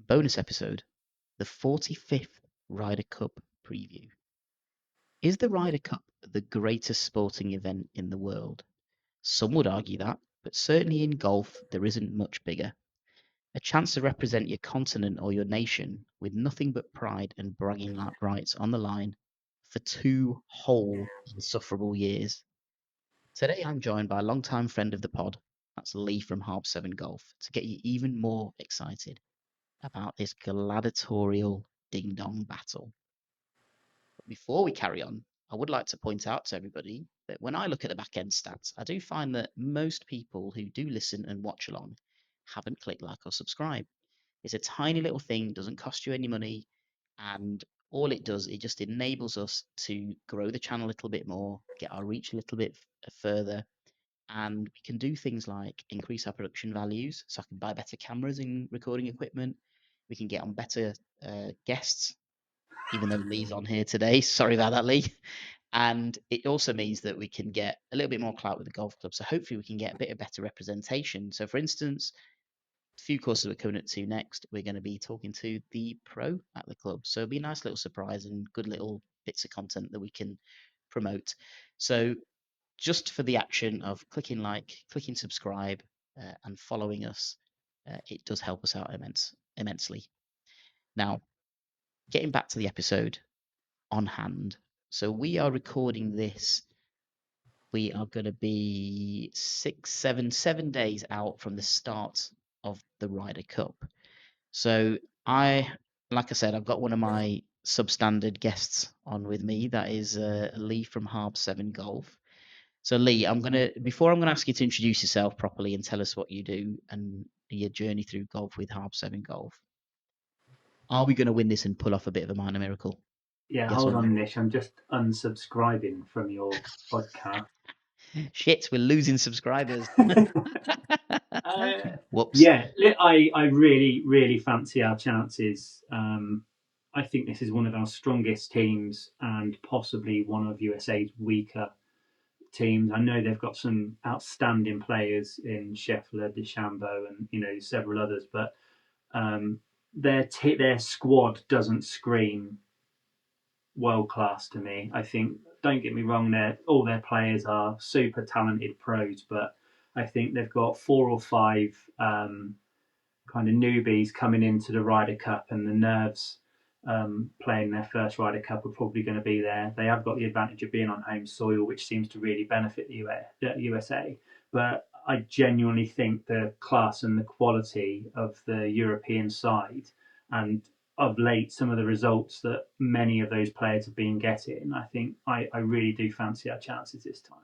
bonus episode, the 45th Ryder Cup preview. Is the Ryder Cup the greatest sporting event in the world? Some would argue that, but certainly in golf, there isn't much bigger. A chance to represent your continent or your nation with nothing but pride and bragging rights on the line for 2 whole insufferable years. Today I'm joined by a long-time friend of the pod, that's Lee from Harp 7 Golf, to get you even more excited about this gladiatorial ding-dong battle. But before we carry on, I would like to point out to everybody that when I look at the back-end stats, I do find that most people who do listen and watch along haven't clicked like or subscribe. It's a tiny little thing, doesn't cost you any money, and all it does, it just enables us to grow the channel a little bit more, get our reach a little bit further, and we can do things like increase our production values. So I can buy better cameras and recording equipment. We can get on better guests, even though Lee's on here today. Sorry about that, Lee. And it also means that we can get a little bit more clout with the golf club. So hopefully we can get a bit of better representation. So for instance, a few courses we're coming up to next, we're going to be talking to the pro at the club. So it'll be a nice little surprise and good little bits of content that we can promote. So just for the action of clicking like, clicking subscribe, and following us, it does help us out immensely. Now, getting back to the episode on hand. So we are recording this. We are going to be 7 days out from the start of the Ryder Cup. So like I said, I've got one of my substandard guests on with me. That is Lee from Harp 7 Golf. So Lee, before I'm gonna ask you to introduce yourself properly and tell us what you do and your journey through golf with Harp 7 Golf. Are we gonna win this and pull off a bit of a minor miracle? Yeah, Yes hold or no? on, Nish. I'm just unsubscribing from your podcast. Shit, we're losing subscribers. Whoops. Yeah, I really, really fancy our chances. I think this is one of our strongest teams and possibly one of USA's weaker teams. I know they've got some outstanding players in Scheffler, DeChambeau, and several others, but their squad doesn't scream world class to me. I think, don't get me wrong, all their players are super talented pros, but I think they've got 4 or 5 kind of newbies coming into the Ryder Cup, and the nerves playing their first Ryder Cup are probably going to be there. They have got the advantage of being on home soil, which seems to really benefit the USA. But I genuinely think the class and the quality of the European side, and of late some of the results that many of those players have been getting, I think I really do fancy our chances this time.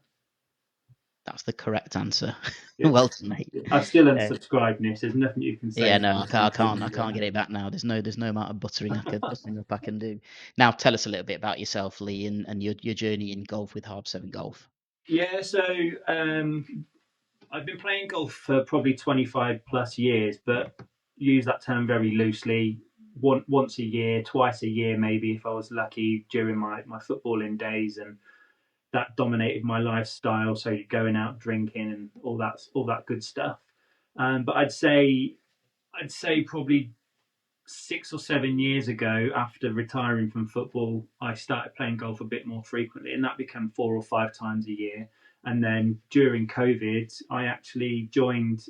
That's the correct answer. Good. Well done, mate. I've still unsubscribed, Nish. There's nothing you can say. Yeah, no, I can't get it back now. There's no amount of buttering up I can do. Now, tell us a little bit about yourself, Lee, and your journey in golf with Harp 7 Golf. Yeah, so I've been playing golf for probably 25 plus years, but use that term very loosely. Once a year, twice a year, maybe if I was lucky during my footballing days, and that dominated my lifestyle. So going out drinking and all that good stuff. But I'd say probably 6 or 7 years ago, after retiring from football, I started playing golf a bit more frequently, and that became 4 or 5 times a year. And then during COVID, I actually joined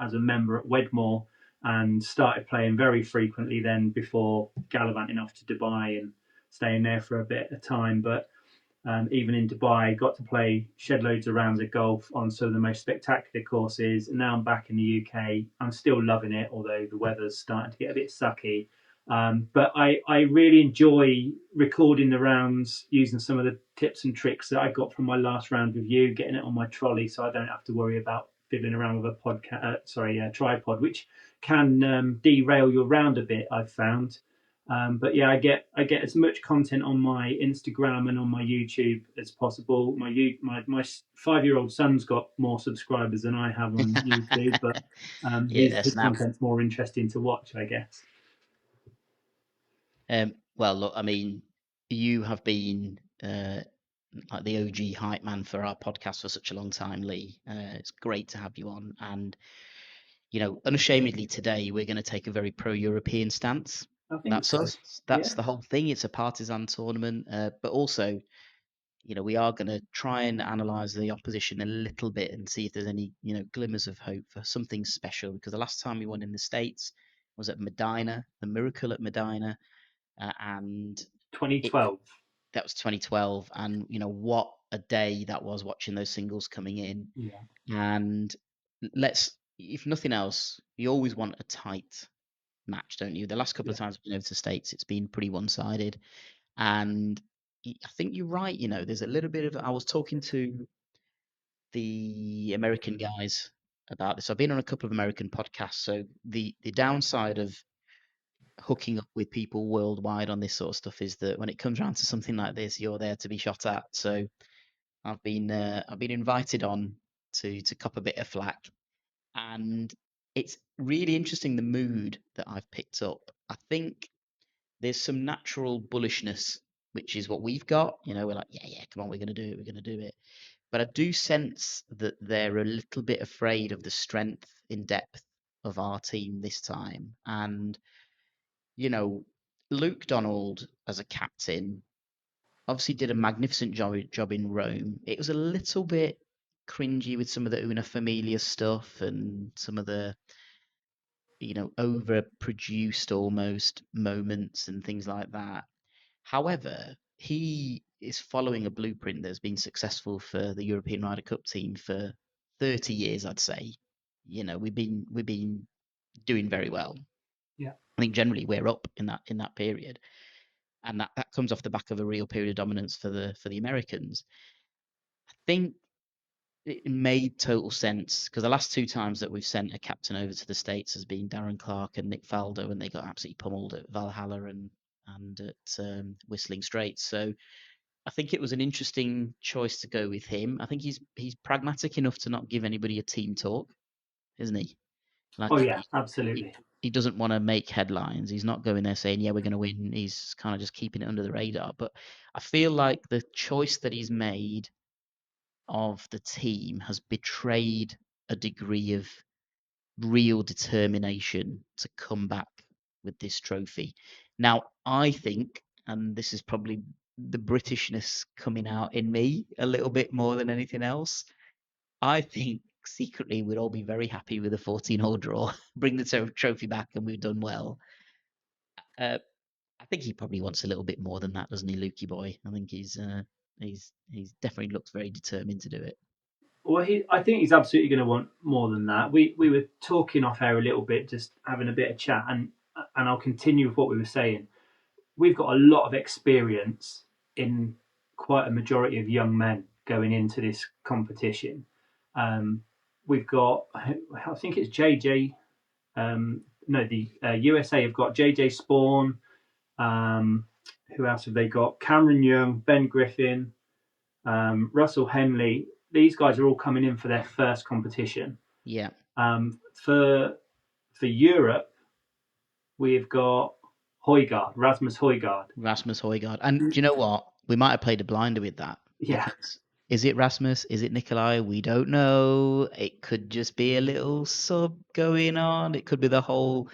as a member at Wedmore and started playing very frequently then, before gallivanting off to Dubai and staying there for a bit of time. But even in Dubai, got to play shed loads of rounds of golf on some of the most spectacular courses. And now I'm back in the UK. I'm still loving it, although the weather's starting to get a bit sucky. But I really enjoy recording the rounds, using some of the tips and tricks that I got from my last round with you, getting it on my trolley so I don't have to worry about fiddling around with a tripod, which can derail your round a bit, I've found. But yeah, I get as much content on my Instagram and on my YouTube as possible. My 5-year-old son's got more subscribers than I have on YouTube, but his content's more interesting to watch, I guess. Well, look, I mean, you have been like the OG hype man for our podcast for such a long time, Lee. It's great to have you on, and Unashamedly today, we're going to take a very pro-European stance. I think That's so. us. Yeah. That's the whole thing. It's a partisan tournament, but also, we are going to try and analyze the opposition a little bit and see if there's any, glimmers of hope for something special. Because the last time we won in the States was at Medina, the Miracle at Medina, and it 2012. that was 2012. And what a day that was watching those singles coming in. Yeah. And if nothing else, you always want a tight match, don't you? The last couple Yeah. of times we've been over to the States, it's been pretty one-sided. And I think you're right. There's a little bit of. I was talking to the American guys about this. I've been on a couple of American podcasts. So the downside of hooking up with people worldwide on this sort of stuff is that when it comes around to something like this, you're there to be shot at. So I've been invited on to cop a bit of flack, and it's really interesting the mood that I've picked up. I think there's some natural bullishness, which is what we've got. We're like, yeah, yeah, come on, we're going to do it, we're going to do it. But I do sense that they're a little bit afraid of the strength in depth of our team this time. And, you know, Luke Donald as a captain obviously did a magnificent job in Rome. It was a little bit cringy with some of the Una Familia stuff and some of the overproduced almost moments and things like that. However, he is following a blueprint that's been successful for the European Ryder Cup team for 30 years, I'd say. We've been doing very well. Yeah. I think generally we're up in that period, and that comes off the back of a real period of dominance for the Americans. I think it made total sense because the last two times that we've sent a captain over to the States has been Darren Clark and Nick Faldo, and they got absolutely pummeled at Valhalla and at Whistling Straits. So I think it was an interesting choice to go with him. I think he's pragmatic enough to not give anybody a team talk, isn't he? Like Oh yeah, he, absolutely. he doesn't want to make headlines. He's not going there saying, "Yeah, we're going to win." He's kind of just keeping it under the radar. But I feel like the choice that he's made of the team has betrayed a degree of real determination to come back with this trophy. Now, I think, and this is probably the Britishness coming out in me a little bit more than anything else, I think secretly we'd all be very happy with a 14-hole draw, bring the trophy back, and we've done well. Uh, I think he probably wants a little bit more than that, doesn't he, Lukey boy? I think he's definitely looks very determined to do it. Well, I think he's absolutely going to want more than that. We were talking off air a little bit, just having a bit of chat, and I'll continue with what we were saying. We've got a lot of experience in quite a majority of young men going into this competition. We've got, I think it's JJ. No, the USA have got JJ Spawn. Who else have they got? Cameron Young, Ben Griffin, Russell Henley. These guys are all coming in for their first competition. Yeah, For Europe, we've got Rasmus Højgaard. Rasmus Højgaard. And do you know what? We might have played a blinder with that Yeah, because is it Rasmus? Is it Nikolai? We don't know. It could just be a little sub going on. It could be the whole,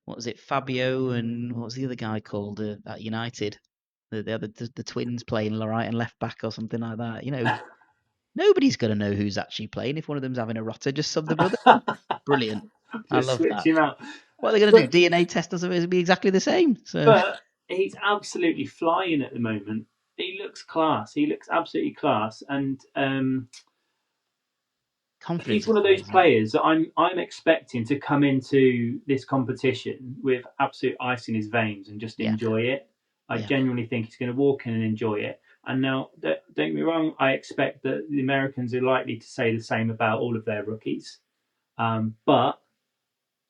what was it, Fabio and what was the other guy called at United? The twins playing right and left back or something like that. Nobody's going to know who's actually playing. If one of them's having a rotter, just sub the brother in. Brilliant. I just love switch that. him out. What are they going to do? But DNA test us? It'll be exactly the same. So but he's absolutely flying at the moment. He looks class. He looks absolutely class, and he's confidence one as of well, those isn't it? players that I'm expecting to come into this competition with absolute ice in his veins and just Yeah, enjoy it. I yeah, genuinely think he's going to walk in and enjoy it. And now, don't get me wrong, I expect that the Americans are likely to say the same about all of their rookies. But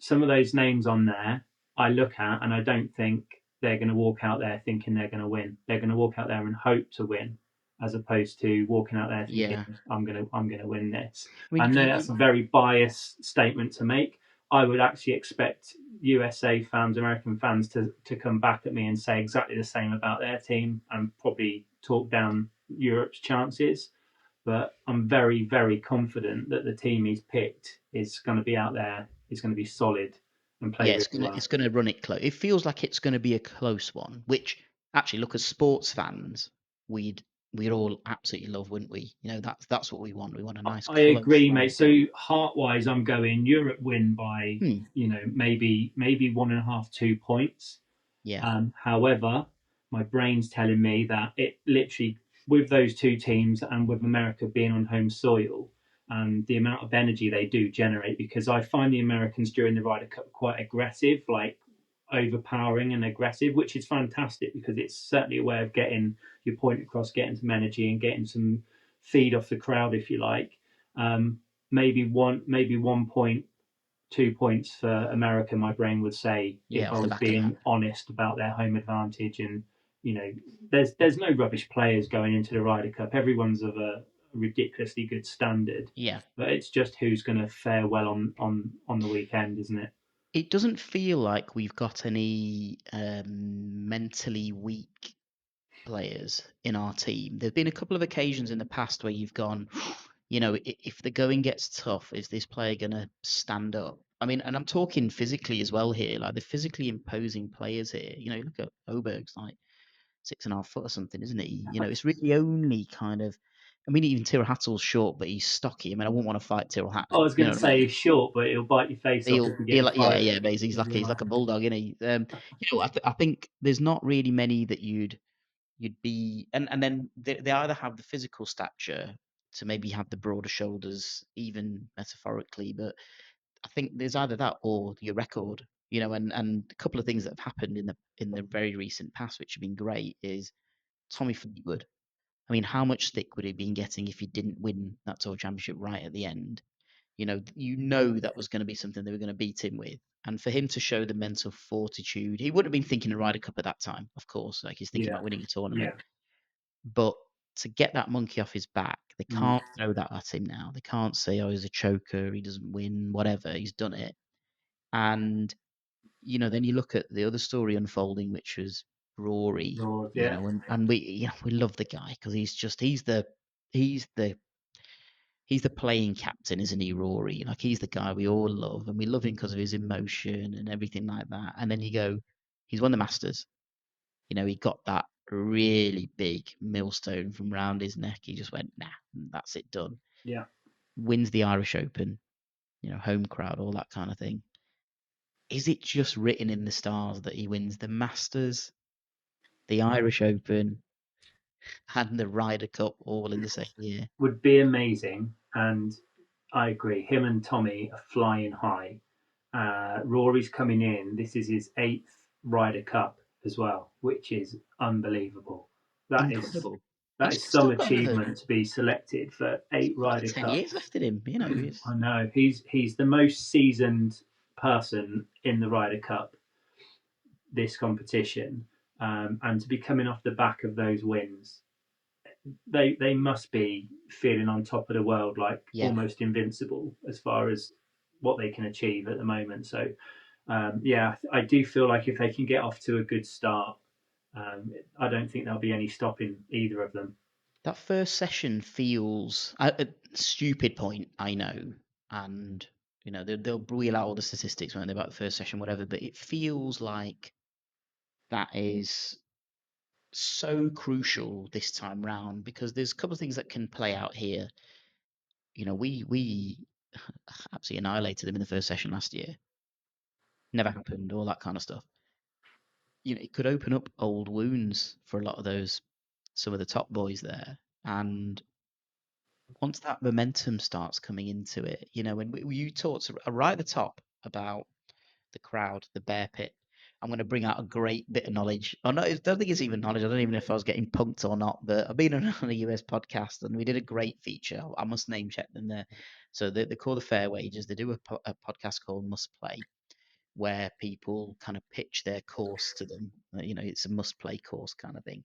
some of those names on there, I look at and I don't think they're going to walk out there thinking they're going to win. They're going to walk out there and hope to win, as opposed to walking out there thinking yeah. I'm gonna win this. I mean, I know that's a very biased statement to make. I would actually expect USA fans, American fans, to come back at me and say exactly the same about their team and probably talk down Europe's chances. But I'm very, very confident that the team he's picked is going to be out there is going to be solid and play Yeah, really well. it's gonna run it close. It feels like it's gonna be a close one, which actually, look, as sports fans, we'd all absolutely love, wouldn't we? You know, that's what we want. We want a nice I close agree, mate. Ryder So Cup. heart wise, I'm going Europe win by Hmm. maybe 1.5, 2 points. Yeah, However, my brain's telling me that it literally, with those two teams and with America being on home soil, and the amount of energy they do generate, because I find the Americans during the Ryder Cup quite aggressive, like overpowering and aggressive, which is fantastic because it's certainly a way of getting your point across, getting some energy and getting some feed off the crowd, if you like. Um, maybe 1 point, 2 points for America, my brain would say, yeah, if I off the was back of that. being honest about their home advantage. And you know, there's no rubbish players going into the Ryder Cup. Everyone's of a ridiculously good standard, Yeah, but it's just who's going to fare well on the weekend, isn't it? it doesn't feel like we've got any mentally weak players in our team. There've been a couple of occasions in the past where you've gone, you know, if the going gets tough, is this player going to stand up? I mean, and I'm talking physically as well here. Like, the physically imposing players here. You know, look at Oberg's like 6.5 foot or something, isn't he? You know, it's really only kind of. I mean, even Tyrrell Hattle's short, but he's stocky. I mean, I wouldn't want to fight Tyrrell I Hatton. was You going know to what I mean? say he's short, but he'll bite your face off if you get He'll him like, yeah, fired. yeah, but he's like a bulldog, isn't he? You know, I think there's not really many that you'd be, and then they either have the physical stature to maybe have the broader shoulders, even metaphorically, but I think there's either that or your record, you know. And a couple of things that have happened in the very recent past, which have been great, is Tommy Fleetwood. I mean, how much stick would he been getting if he didn't win that tour championship right at the end? You know that was going to be something they were going to beat him with. And for him to show the mental fortitude, he wouldn't have been thinking of Ryder Cup at that time, of course. Like, he's thinking Yeah, about winning a yeah, tournament. But to get that monkey off his back, they mm, can't throw that at him now. They can't say, "Oh, he's a choker. He doesn't win. Whatever. He's done it." And then you look at the other story unfolding, which was Rory. Lord, yeah, And we love the guy because he's the he's the playing captain, isn't he, Rory? Like, he's the guy we all love, and we love him because of his emotion and everything like that. And then you go, he's won the Masters. He got that really big millstone from round his neck. He just went, nah, that's it, done. yeah. Wins the Irish Open, home crowd, all that kind of thing. Is it just written in the stars that he wins the Masters, the Irish Open, and the Ryder Cup all in the same year? Would be amazing, and I agree. Him and Tommy are flying high. Rory's coming in. This is his eighth Ryder Cup as well, which is unbelievable. That is Incredible. that He's is some still got achievement to be selected for eight another Ryder 10 years Cups. left in him. I know he's the most seasoned person in the Ryder Cup this competition, and to be coming off the back of those wins, they must be feeling on top of the world, like Yeah, almost invincible as far as what they can achieve at the moment. So yeah, I do feel like if they can get off to a good start, I don't think there'll be any stopping either of them. that first session feels a stupid point, I know, and they'll wheel out all the statistics when they're about the first session, whatever. But it feels like that is so crucial this time round because there's a couple of things that can play out here. We absolutely annihilated them in the first session last year. Never happened, all that kind of stuff. It could open up old wounds for a lot of some of the top boys there, and once that momentum starts coming into it, when you talked right at the top about the crowd, the bear pit, I'm going to bring out a great bit of knowledge. Oh, no, I don't think it's even knowledge. I don't even know if I was getting punked or not, but I've been on a US podcast and we did a great feature. I must name check them there. So they call the Fair Wages. They do a podcast called Must Play, where people kind of pitch their course to them. It's a must play course kind of thing.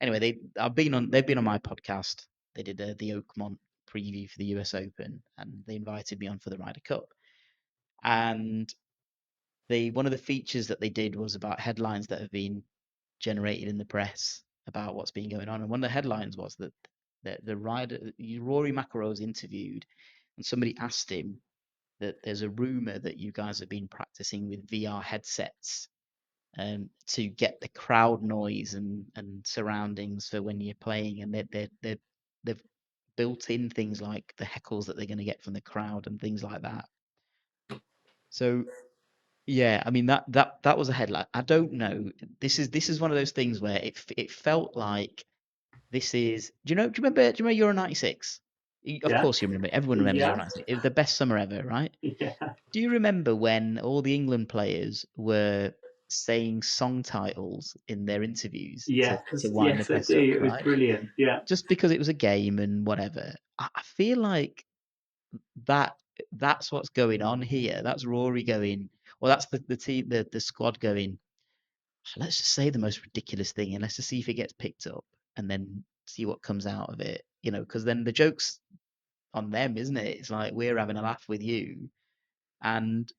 Anyway, they've been on my podcast. They did the Oakmont preview for the US Open, and they invited me on for the Ryder Cup. And one of the features that they did was about headlines that have been generated in the press about what's been going on. And one of the headlines was that the rider Rory McIlroy was interviewed, and somebody asked him, that there's a rumor that you guys have been practicing with VR headsets to get the crowd noise and surroundings for when you're playing, and they've built in things like the heckles that they're going to get from the crowd and things like that. So yeah, I mean that was a headline. I don't know. This is one of those things where it felt like this is. Do you remember Euro '96? Of Yeah, course you remember. Everyone remembers Euro yeah, '96. It was the best summer ever, right? yeah, Do you remember when all the England players were saying song titles in their interviews to wind the yes, I press do. up, It was right? brilliant. Yeah, Just because it was a game and whatever. I feel like that that's what's going on here. That's Rory going, well, that's the team, the squad going, let's just say the most ridiculous thing and let's just see if it gets picked up and then see what comes out of it. Because then the joke's on them, isn't it? It's like we're having a laugh with you. And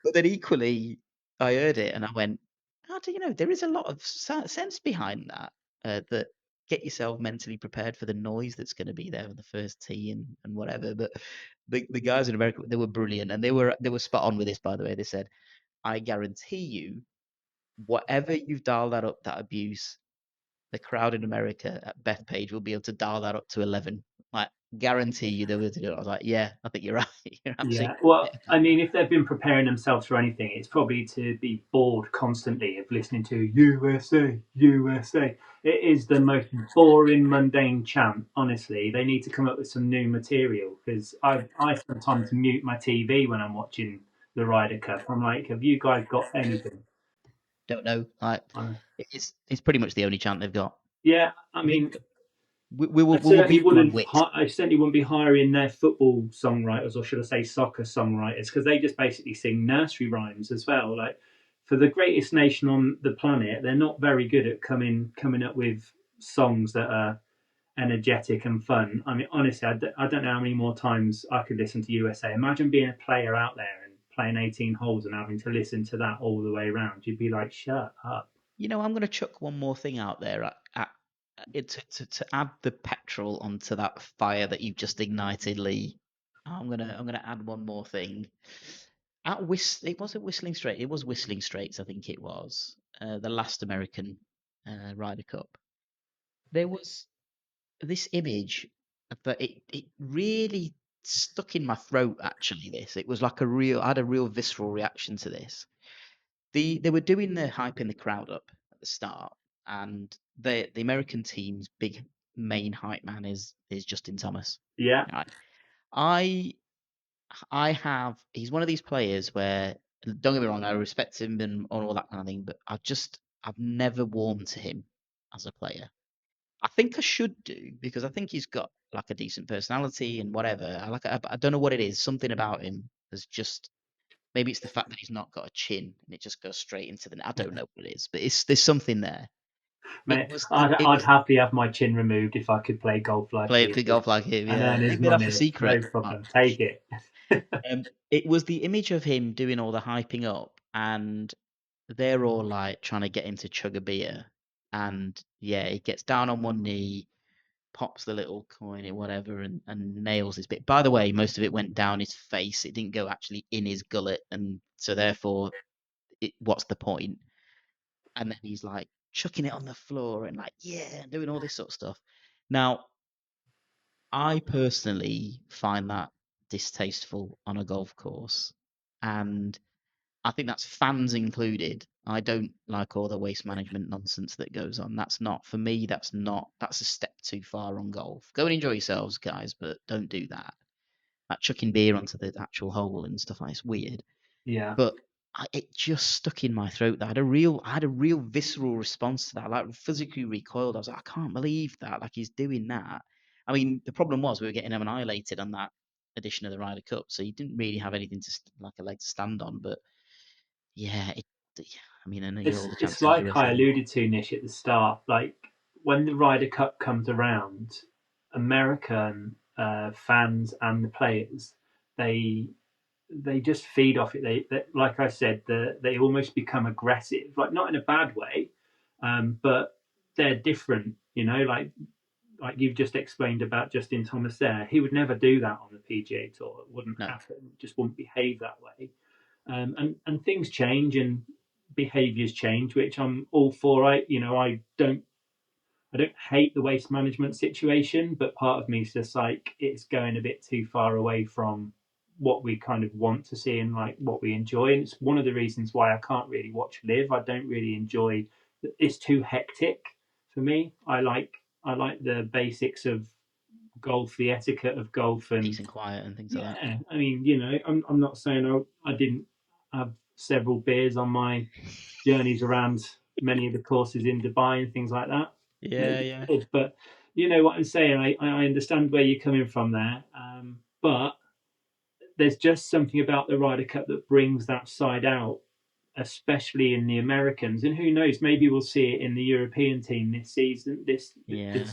but then equally, I heard it and I went, how do you know? There is a lot of sense behind that. That get yourself mentally prepared for the noise that's going to be there on the first tee and whatever. But the guys in America, they were brilliant and they were spot on with this. By the way, they said, I guarantee you, whatever you've dialed that up, that abuse, the crowd in America at Beth Page will be able to dial that up to 11. Like, guarantee you they'll be able to do it. I was like, yeah, I think you're right. You're absolutely yeah. Well, right I about that. mean, if they've been preparing themselves for anything, it's probably to be bored constantly of listening to USA, USA. It is the most boring, mundane chant. Honestly, they need to come up with some new material because I sometimes mute my TV when I'm watching the Ryder Cup. I'm like, have you guys got anything? Don't know. Like, Uh, it's pretty much the only chant they've got. yeah, I I think mean, we will beat them on wit. I certainly wouldn't be hiring their football songwriters, or should I say, soccer songwriters, because they just basically sing nursery rhymes as well. Like for the greatest nation on the planet, they're not very good at coming up with songs that are energetic and fun. I mean, honestly, I don't know how many more times I could listen to USA. Imagine being a player out there and playing 18 holes and having to listen to that all the way around. You'd be like, shut up. I'm going to chuck one more thing out there to add the petrol onto that fire that you've just ignited, Lee. I'm gonna add one more thing. It wasn't Whistling Straits. It was Whistling Straits, I think it was. The last American Ryder Cup. There was this image, but it really stuck in my throat. Actually, it was like I had a real visceral reaction to this. They were doing the hyping the crowd up at the start, and the American team's big main hype man is Justin Thomas. Yeah, Right. I I have he's one of these players where, don't get me wrong, I respect him and all that kind of thing, but I've never warmed to him as a player. I think I should do because I think he's got like a decent personality and whatever. I don't know what it is. Something about him has just, maybe it's the fact that he's not got a chin and it just goes straight into the. I don't know what it is, but there's something there. It mate, was the I'd, it I'd was happily have my chin removed if I could play golf like play he to is golf like him. and Yeah, earn his maybe that's the money. secret. No problem. Take it. It was the image of him doing all the hyping up, and they're all like trying to get him to chug a beer, and yeah, he gets down on one knee, pops the little coin or whatever, and nails his bit. By the way, most of it went down his face. It didn't go actually in his gullet, and so therefore, what's the point? And then he's like chucking it on the floor and like, yeah, doing all this sort of stuff. Now, I personally find that distasteful on a golf course, and I think that's fans included. I don't like all the waste management nonsense that goes on. That's not for me. That's a step too far on golf. Go and enjoy yourselves, guys, but don't do that. Like chucking beer onto the actual hole and stuff like it's weird. Yeah. But it just stuck in my throat. That I had a real visceral response to that. Like physically recoiled. I was like, I can't believe that. Like he's doing that. I mean, the problem was we were getting annihilated on that edition of the Ryder Cup, so you didn't really have anything like a leg to stand on. But yeah, I mean, I know all the It's chances of like I USA. alluded to Nish at the start. Like when the Ryder Cup comes around, American fans and the players, they they just feed off it. They like I said, they almost become aggressive, like not in a bad way, but they're different. You know, like like you've just explained about Justin Thomas there, he would never do that on the PGA Tour. It wouldn't No, happen. Just wouldn't behave that way. And things change and behaviours change, which I'm all for. I don't hate the waste management situation, but part of me is just like it's going a bit too far away from what we kind of want to see and like what we enjoy. And it's one of the reasons why I can't really watch live. I don't really enjoy. It's too hectic for me. I like the basics of golf, the etiquette of golf, and peace and quiet and things like that. yeah. I mean, I'm not saying I didn't have several beers on my journeys around many of the courses in Dubai and things like that. Yeah, Maybe yeah, I did, but you know what I'm saying. I understand where you're coming from there, but there's just something about the Ryder Cup that brings that side out, especially in the Americans. And who knows, maybe we'll see it in the European team this season, yeah,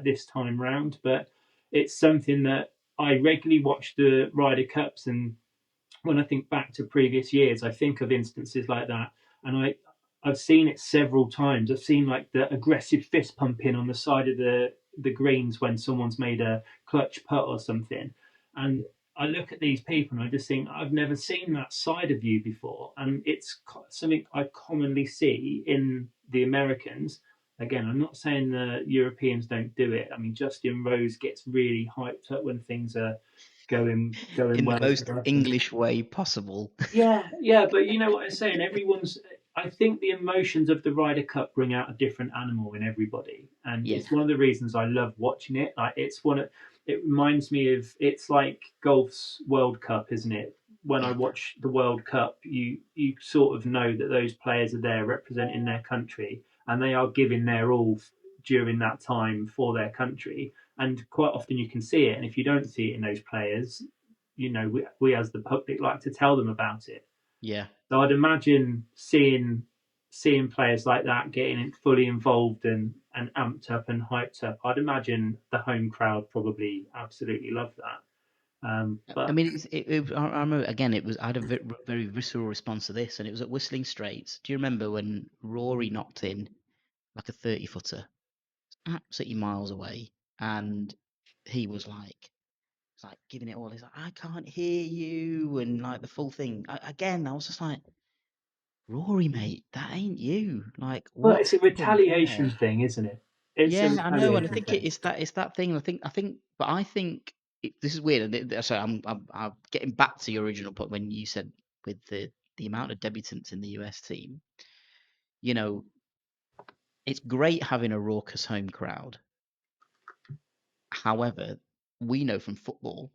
this time round. But it's something that I regularly watch the Ryder Cups, and when I think back to previous years, I think of instances like that, and I've seen it several times. I've seen like the aggressive fist pumping on the side of the greens when someone's made a clutch putt or something, and I look at these people and I just think I've never seen that side of you before, and it's something I commonly see in the Americans. Again, I'm not saying the Europeans don't do it. I mean, Justin Rose gets really hyped up when things are going in the well most for us. And English way possible. yeah, yeah, but you know what I'm saying? Everyone's. I think the emotions of the Ryder Cup bring out a different animal in everybody, and Yeah, it's one of the reasons I love watching it. Like it's one of. It reminds me of. It's like golf's World Cup, isn't it? When I yeah, watch the World Cup, you sort of know that those players are there representing their country, and they are giving their all during that time for their country. And quite often you can see it, and if you don't see it in those players, we as the public like to tell them about it. yeah. So I'd imagine seeing players like that getting fully involved and amped up and hyped up. I'd imagine the home crowd probably absolutely love that. I But mean, I remember again. I had a very, very visceral response to this, and it was at Whistling Straits. Do you remember when Rory knocked in like a 30-footer, absolutely miles away, and he was like giving it all. He's like, I can't hear you, and like the full thing. Again, I was just like, Rory, mate, that ain't you. Like, but what's it's a happened retaliation there? thing, isn't it? It's a Yeah, I know, and I retaliation think thing. it's that thing. And but I think this is weird. Sorry, I'm getting back to your original point when you said with the amount of debutants in the US team. You know, it's great having a raucous home crowd. However, we know from football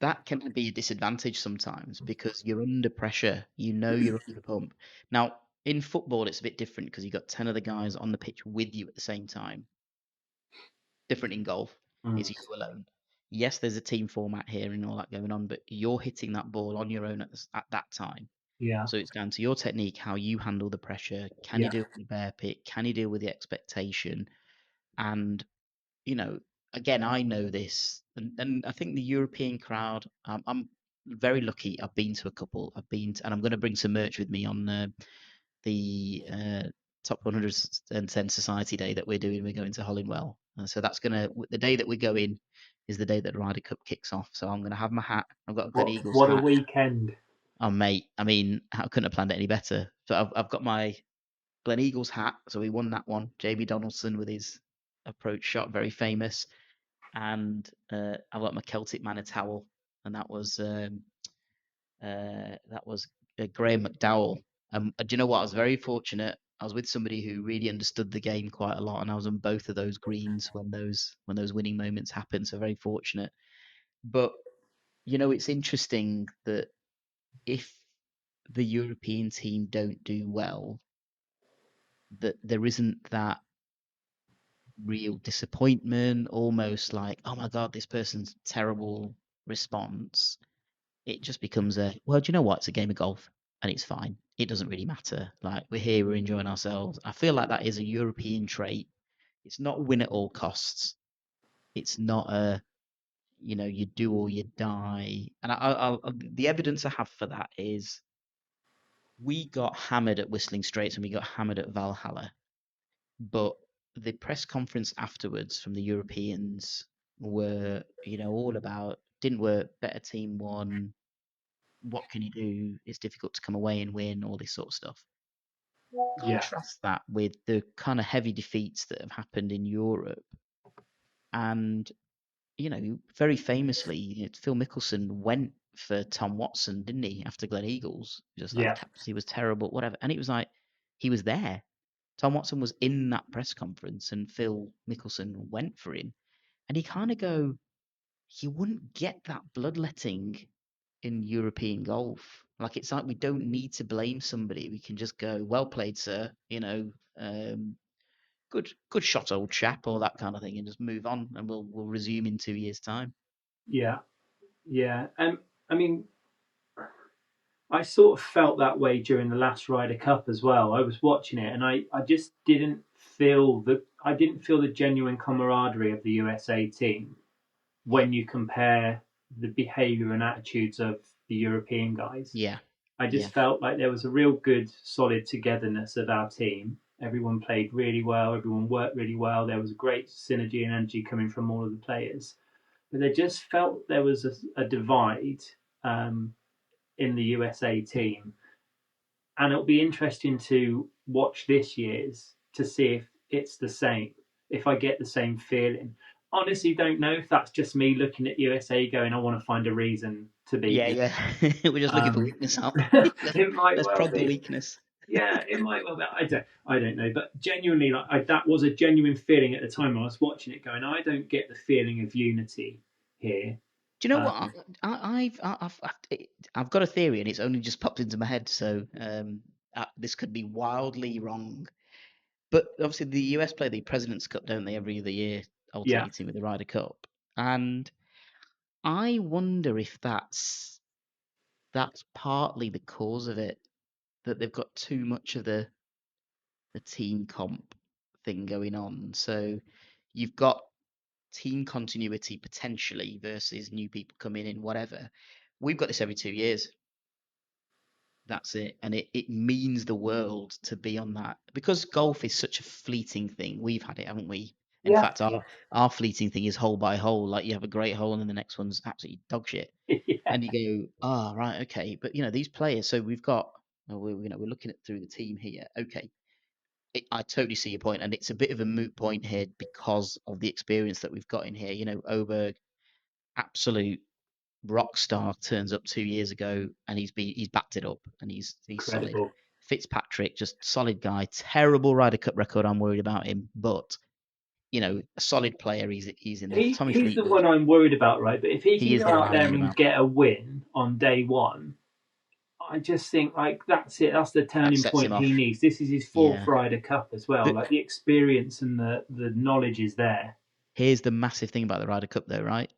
that can be a disadvantage sometimes because you're under pressure. You know you're under the pump. Now, in football, it's a bit different because you've got 10 other guys on the pitch with you at the same time. Different in golf is Mm, you alone. Yes, there's a team format here and all that going on, but you're hitting that ball on your own at that time. yeah, So it's down to your technique, how you handle the pressure. Can you yeah. deal with the bear pit? Can you deal with the expectation? And you know, again, I know this, and I think the European crowd. I'm very lucky. I've been to a couple. And I'm going to bring some merch with me on the Top 110 Society Day that we're doing. We're going to Hollingwell, so that's the day that we go in is the day that the Ryder Cup kicks off. So I'm going to have my hat. I've got a Glen Eagles What a hat. weekend! Oh mate, I mean, I couldn't have planned it any better. So I've got my Glen Eagles hat. So we won that one. Jamie Donaldson with his approach shot, very famous. And I've got my Celtic Manor towel, and that was Graham McDowell. Do you know what? I was very fortunate. I was with somebody who really understood the game quite a lot, and I was on both of those greens when those winning moments happened. So very fortunate. But it's interesting that if the European team don't do well, that there isn't that real disappointment, almost like, oh my God, this person's terrible response. It just becomes well, do you know what? It's a game of golf and it's fine. It doesn't really matter. Like, we're here, we're enjoying ourselves. I feel like that is a European trait. It's not win at all costs. It's not you do or you die. And the evidence I have for that is we got hammered at Whistling Straits and we got hammered at Valhalla. But the press conference afterwards from the Europeans were, all about didn't work, better team won, what can you do? It's difficult to come away and win, all this sort of stuff. Yeah. Contrast that with the kind of heavy defeats that have happened in Europe. And, very famously, Phil Mickelson went for Tom Watson, didn't he, after Glen Eagles? Just like the Yeah. captaincy was terrible, whatever. And it was like, he was there. Tom Watson was in that press conference and Phil Mickelson went for him. And you kind of go, you wouldn't get that bloodletting in European golf. Like it's like we don't need to blame somebody. We can just go, well played, sir. Um, good shot, old chap, or that kind of thing, and just move on, and we'll resume in 2 years' time. Yeah. Yeah. I mean, I sort of felt that way during the last Ryder Cup as well. I was watching it, and I just didn't feel the genuine camaraderie of the USA team when you compare the behaviour and attitudes of the European guys. Yeah, I yeah. just felt like there was a real good, solid togetherness of our team. Everyone played really well. Everyone worked really well. There was great synergy and energy coming from all of the players. But they just felt there was a divide um, in the USA team, and it'll be interesting to watch this year's to see if it's the same, if I get the same feeling. Honestly, don't know if that's just me looking at USA going, I want to find a reason to beat Yeah, you. yeah. We're just looking for Um, weakness, aren't we? let's, it might let's well prod the be. weakness. Yeah, it might well be. I don't know, but genuinely, that was a genuine feeling at the time. I was watching it, going, I don't get the feeling of unity here. Do you know Um, what? I've got a theory, and it's only just popped into my head. So this could be wildly wrong. But obviously, the US play the President's Cup, don't they, every other year, yeah, alternating with the Ryder Cup. And I wonder if that's partly the cause of it, that they've got too much of the team comp thing going on. So you've got team continuity potentially versus new people coming in, whatever. We've got this every 2 years. That's it. And it means the world to be on that. Because golf is such a fleeting thing, we've had it, haven't we? In yeah, fact, our fleeting thing is hole by hole. Like you have a great hole and then the next one's absolutely dog shit. yeah, And you go, right, okay. But these players, so we've got we're looking at through the team here. Okay. I totally see your point, and it's a bit of a moot point here because of the experience that we've got in here. Oberg, absolute rock star, turns up 2 years ago, and he's backed it up, and he's solid. incredible. Fitzpatrick, just solid guy. Terrible Ryder Cup record. I'm worried about him, but a solid player. He's in there. Tommy He's the Fleetwood, one I'm worried about, right? But if he he can is go the one out I'm there worried and about. get a win on day one, I just think like that's it. That's the That turning sets him point he off. needs. This is his fourth Yeah. Ryder Cup as well. But Like the experience and the knowledge is there. here's the massive thing about the Ryder Cup, though, right?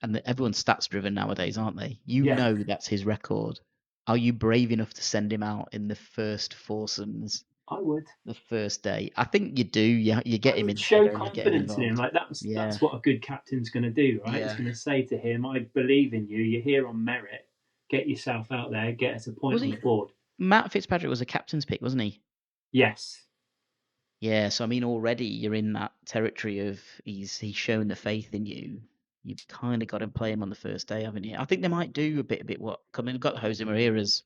And everyone's stats driven nowadays, aren't they? Yeah, That's his record. Are you brave enough to send him out in the first foursomes, I would. the first day? I think you do. You I get him would in show there and you get him confidence in him. involved. Like Yeah, that's what a good captain's going to do, right? It's yeah. going to say to him, "I believe in you. You're here on merit. Get yourself out there. Get us a point Was on the he board." Matt Fitzpatrick was a captain's pick, wasn't he? Yes. Yeah. So I mean, already you're in that territory of he's shown the faith in you. You've kind of got to play him on the first day, haven't you? I think they might do a bit what. I mean, we've got Jose Maria's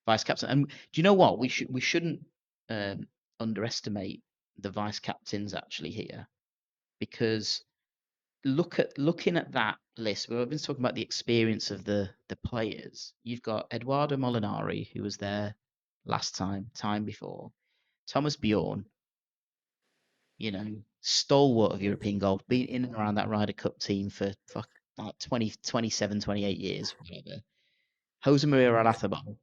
vice captain. And do you know what? We shouldn't um, underestimate the vice captains actually here, because looking at that list. We've been talking about the experience of the players. You've got Eduardo Molinari, who was there last time before. Thomas Bjorn, stalwart of European golf, been in and around that Ryder Cup team for like 20, 27, 28 years, whatever. Jose Maria Olazábal,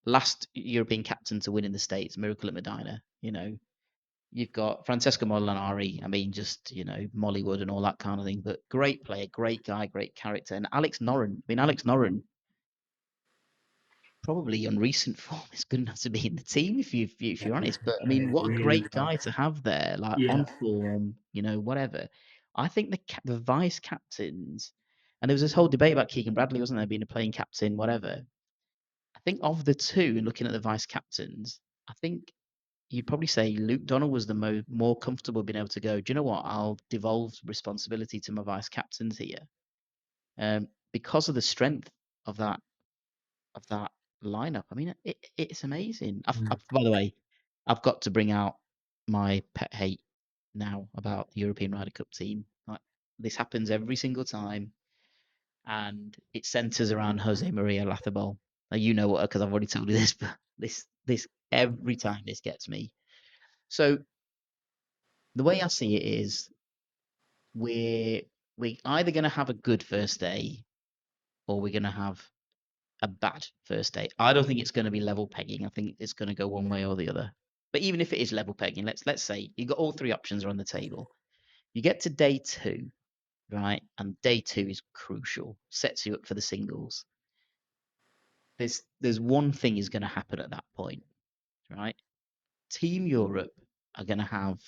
last European captain to win in the States, miracle at Medina. You've got Francesco Molinari. I mean, just Mollywood and all that kind of thing. But great player, great guy, great character. And Alex Noren. I mean, Alex Noren, probably on recent form, is good enough to be in the team if you're honest. But I mean, what a Really great well. guy to have there, like Yeah. on form, whatever. I think the vice captains, and there was this whole debate about Keegan Bradley, wasn't there, being a playing captain, whatever. I think of the two, looking at the vice captains, I think you'd probably say Luke Donald was the more comfortable being able to go, do you know what? I'll devolve responsibility to my vice captains here, because of the strength of that lineup. I mean, it's amazing. By the way, I've got to bring out my pet hate now about the European Ryder Cup team. Like, this happens every single time, and it centres around Jose Maria Lathebol. Now, you know what, because I've already told you this, but this every time this gets me. So the way I see it is, we're either going to have a good first day, or we're going to have a bad first day. I don't think it's going to be level pegging. I think it's going to go one way or the other. But even if it is level pegging, let's say you've got all three options are on the table. You get to day two, right? And day two is crucial, sets you up for the singles. There's one thing is going to happen at that point, right? Team Europe are going to have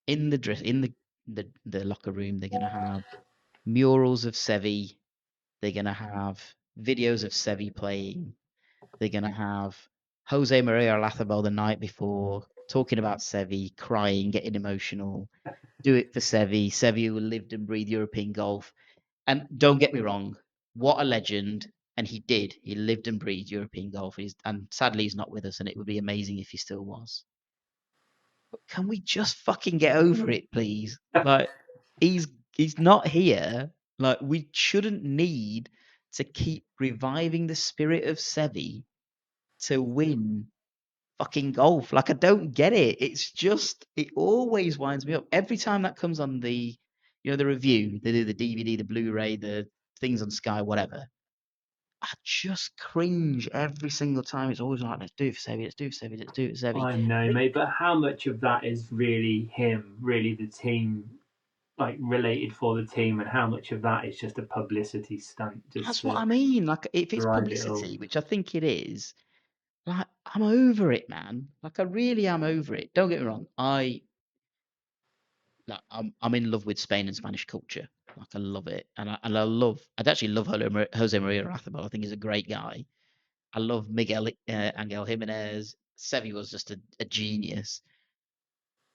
in the dress in the locker room. They're going to have murals of Sevi. They're going to have videos of Sevi playing. They're going to have Jose Maria Olazabal the night before talking about Sevi, crying, getting emotional. Do it for Sevi. Sevi who lived and breathed European golf. And don't get me wrong, what a legend. And he did. He lived and breathed European golf. And sadly, he's not with us. And it would be amazing if he still was. But can we just fucking get over it, please? Like, he's he's not here. Like, we shouldn't need to keep reviving the spirit of Sevi to win fucking golf. Like, I don't get it. It's just, it always winds me up. Every time that comes on the review, they do the DVD, the Blu-ray, the things on Sky, whatever. I just cringe every single time. It's always like, let's do it for Sevi, let's do it for Sevi, let's do it for Sevi. I know, mate, but how much of that is really him, really the team, like related for the team, and how much of that is just a publicity stunt just That's what to I mean. Like, if it's drive it all? publicity, which I think it is, like, I'm over it, man. Like, I really am over it. Don't get me wrong. I'm in love with Spain and Spanish culture. Like, I love it, and I'd actually love Jose Maria Razabal. I think he's a great guy. I love Miguel Angel Jimenez. Sevi was just a genius.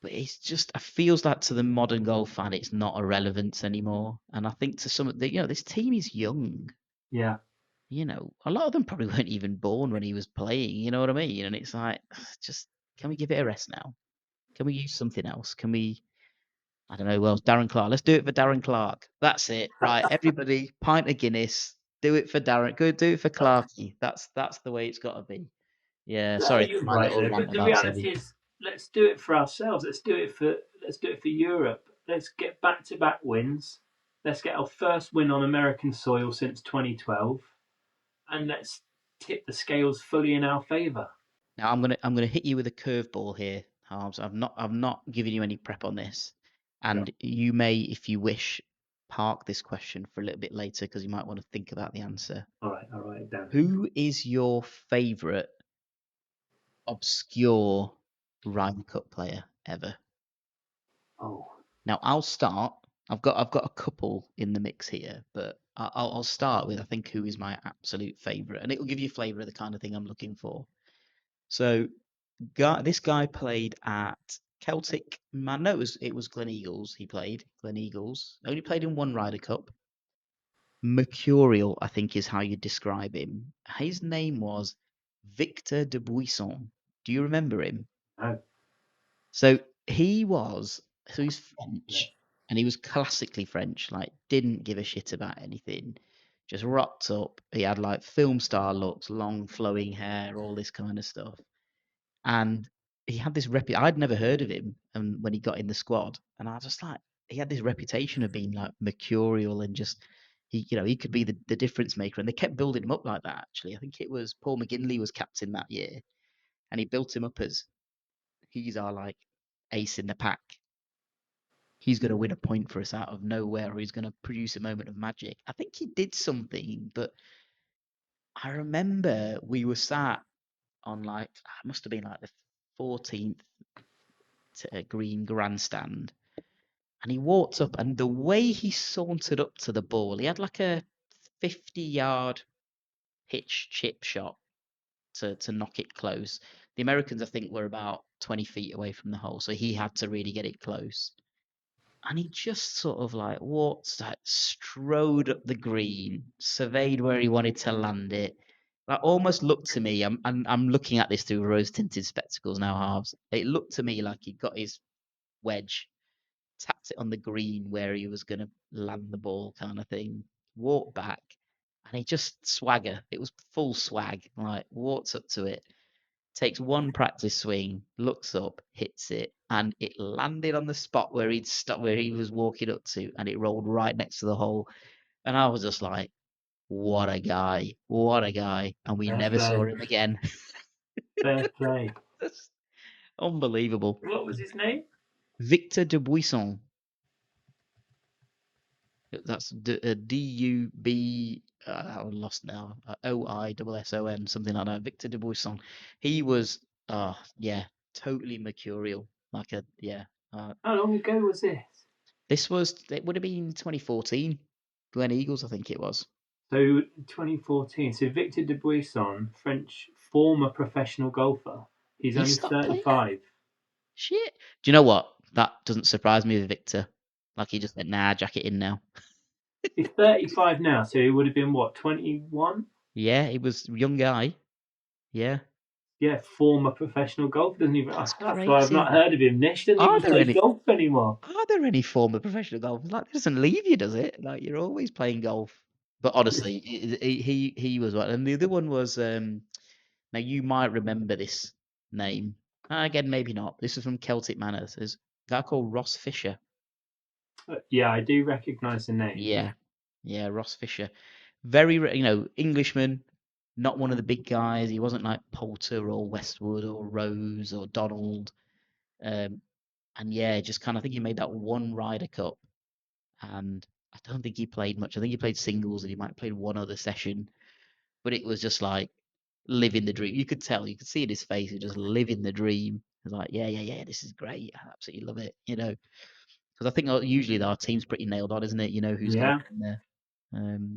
But it's just, it feels like to the modern golf fan, it's not a relevance anymore. And I think to some of this team is young. Yeah. A lot of them probably weren't even born when he was playing. You know what I mean? And it's like, just, can we give it a rest now? Can we use something else? Can we? I don't know. Well, Darren Clark. Let's do it for Darren Clark. That's it. Right, everybody, pint of Guinness. Do it for Darren. Go do it for Clarky. That's the way it's got to be. Yeah. Yeah, Sorry, you're my right little there. rant But the about Sevi. reality is, let's do it for ourselves. Let's do it for Europe. Let's get back-to-back wins. Let's get our first win on American soil since 2012, and let's tip the scales fully in our favour. Now I'm gonna hit you with a curveball here, Harms. I've not given you any prep on this, Yeah. and you may, if you wish, park this question for a little bit later because you might want to think about the answer. All right, I'll write it down. Who is your favourite obscure Ryder Cup player ever? Oh, Now I'll start. I've got a couple in the mix here, but I'll start with I think who is my absolute favourite, and it will give you a flavour of the kind of thing I'm looking for. So this guy played at Celtic Man. No, it was Glen Eagles. He played Glen Eagles. Only played in one Ryder Cup. Mercurial, I think, is how you describe him. His name was Victor de Buisson. Do you remember him? no. So he's Yeah. French, and he was classically French. Like, didn't give a shit about anything. Just rocked up. He had like film star looks, long flowing hair, all this kind of stuff. And he had this I'd never heard of him, and when he got in the squad, and I was just like, he had this reputation of being like mercurial and just he could be the difference maker, and they kept building him up like that. Actually, I think it was Paul McGinley was captain that year, and he built him up as he's our like ace in the pack. He's going to win a point for us out of nowhere, or he's going to produce a moment of magic. I think he did something, but I remember we were sat on like it must have been like the 14th green grandstand, and he walked up, and the way he sauntered up to the ball, he had like a 50-yard pitch chip shot to knock it close. The Americans, I think, were about 20 feet away from the hole, so he had to really get it close. And he just sort of like walked, like, strode up the green, surveyed where he wanted to land it. Like almost looked to me. I'm looking at this through rose tinted spectacles now, halves. It looked to me like he got his wedge, tapped it on the green where he was going to land the ball, kind of thing. Walked back, and he just swagger. It was full swag. Like walks up to it, takes one practice swing, looks up, hits it, and it landed on the spot where he'd stopped, where he was walking up to, and it rolled right next to the hole. And I was just like, "What a guy! What a guy!" And we Fair never saw play. him again. Fair play. That's unbelievable. What was his name? Victor Dubuisson. That's D-U-B. I'm lost now. O-I-S-S-O-N, something like that. Victor Dubuisson. He was, yeah, totally mercurial. Like a, yeah. Uh, How long ago was this? it would have been 2014. Glen Eagles, I think it was. So 2014. So Victor Dubuisson, French former professional golfer. He's He only stopped playing. 35. Shit. Do you know what? That doesn't surprise me with Victor. Like he just went, nah, jack it in now. He's 35 now, so he would have been what, 21? Yeah, he was a young guy. Yeah. Yeah, former professional golfer. Doesn't even. That's That's why I've not crazy. heard of him. Nish doesn't Are even there play any golf anymore. Are there any former professional golfers? Like, it doesn't leave you, does it? Like, you're always playing golf. But honestly, he was one, and the other one was now you might remember this name. Again, maybe not. This is from Celtic Manners. There's a guy called Ross Fisher. Yeah, I do recognise the name. Yeah, yeah, Ross Fisher. Very, Englishman, not one of the big guys. He wasn't like Poulter or Westwood or Rose or Donald. Um, and yeah, just kind of, I think he made that one Ryder Cup, and I don't think he played much. I think he played singles and he might have played one other session, but it was just like living the dream. You could tell, you could see in his face, he was just living the dream. He was like, yeah, yeah, yeah, this is great. I absolutely love it, Because I think usually our team's pretty nailed on, isn't it? You know who's going to Yeah. be in there.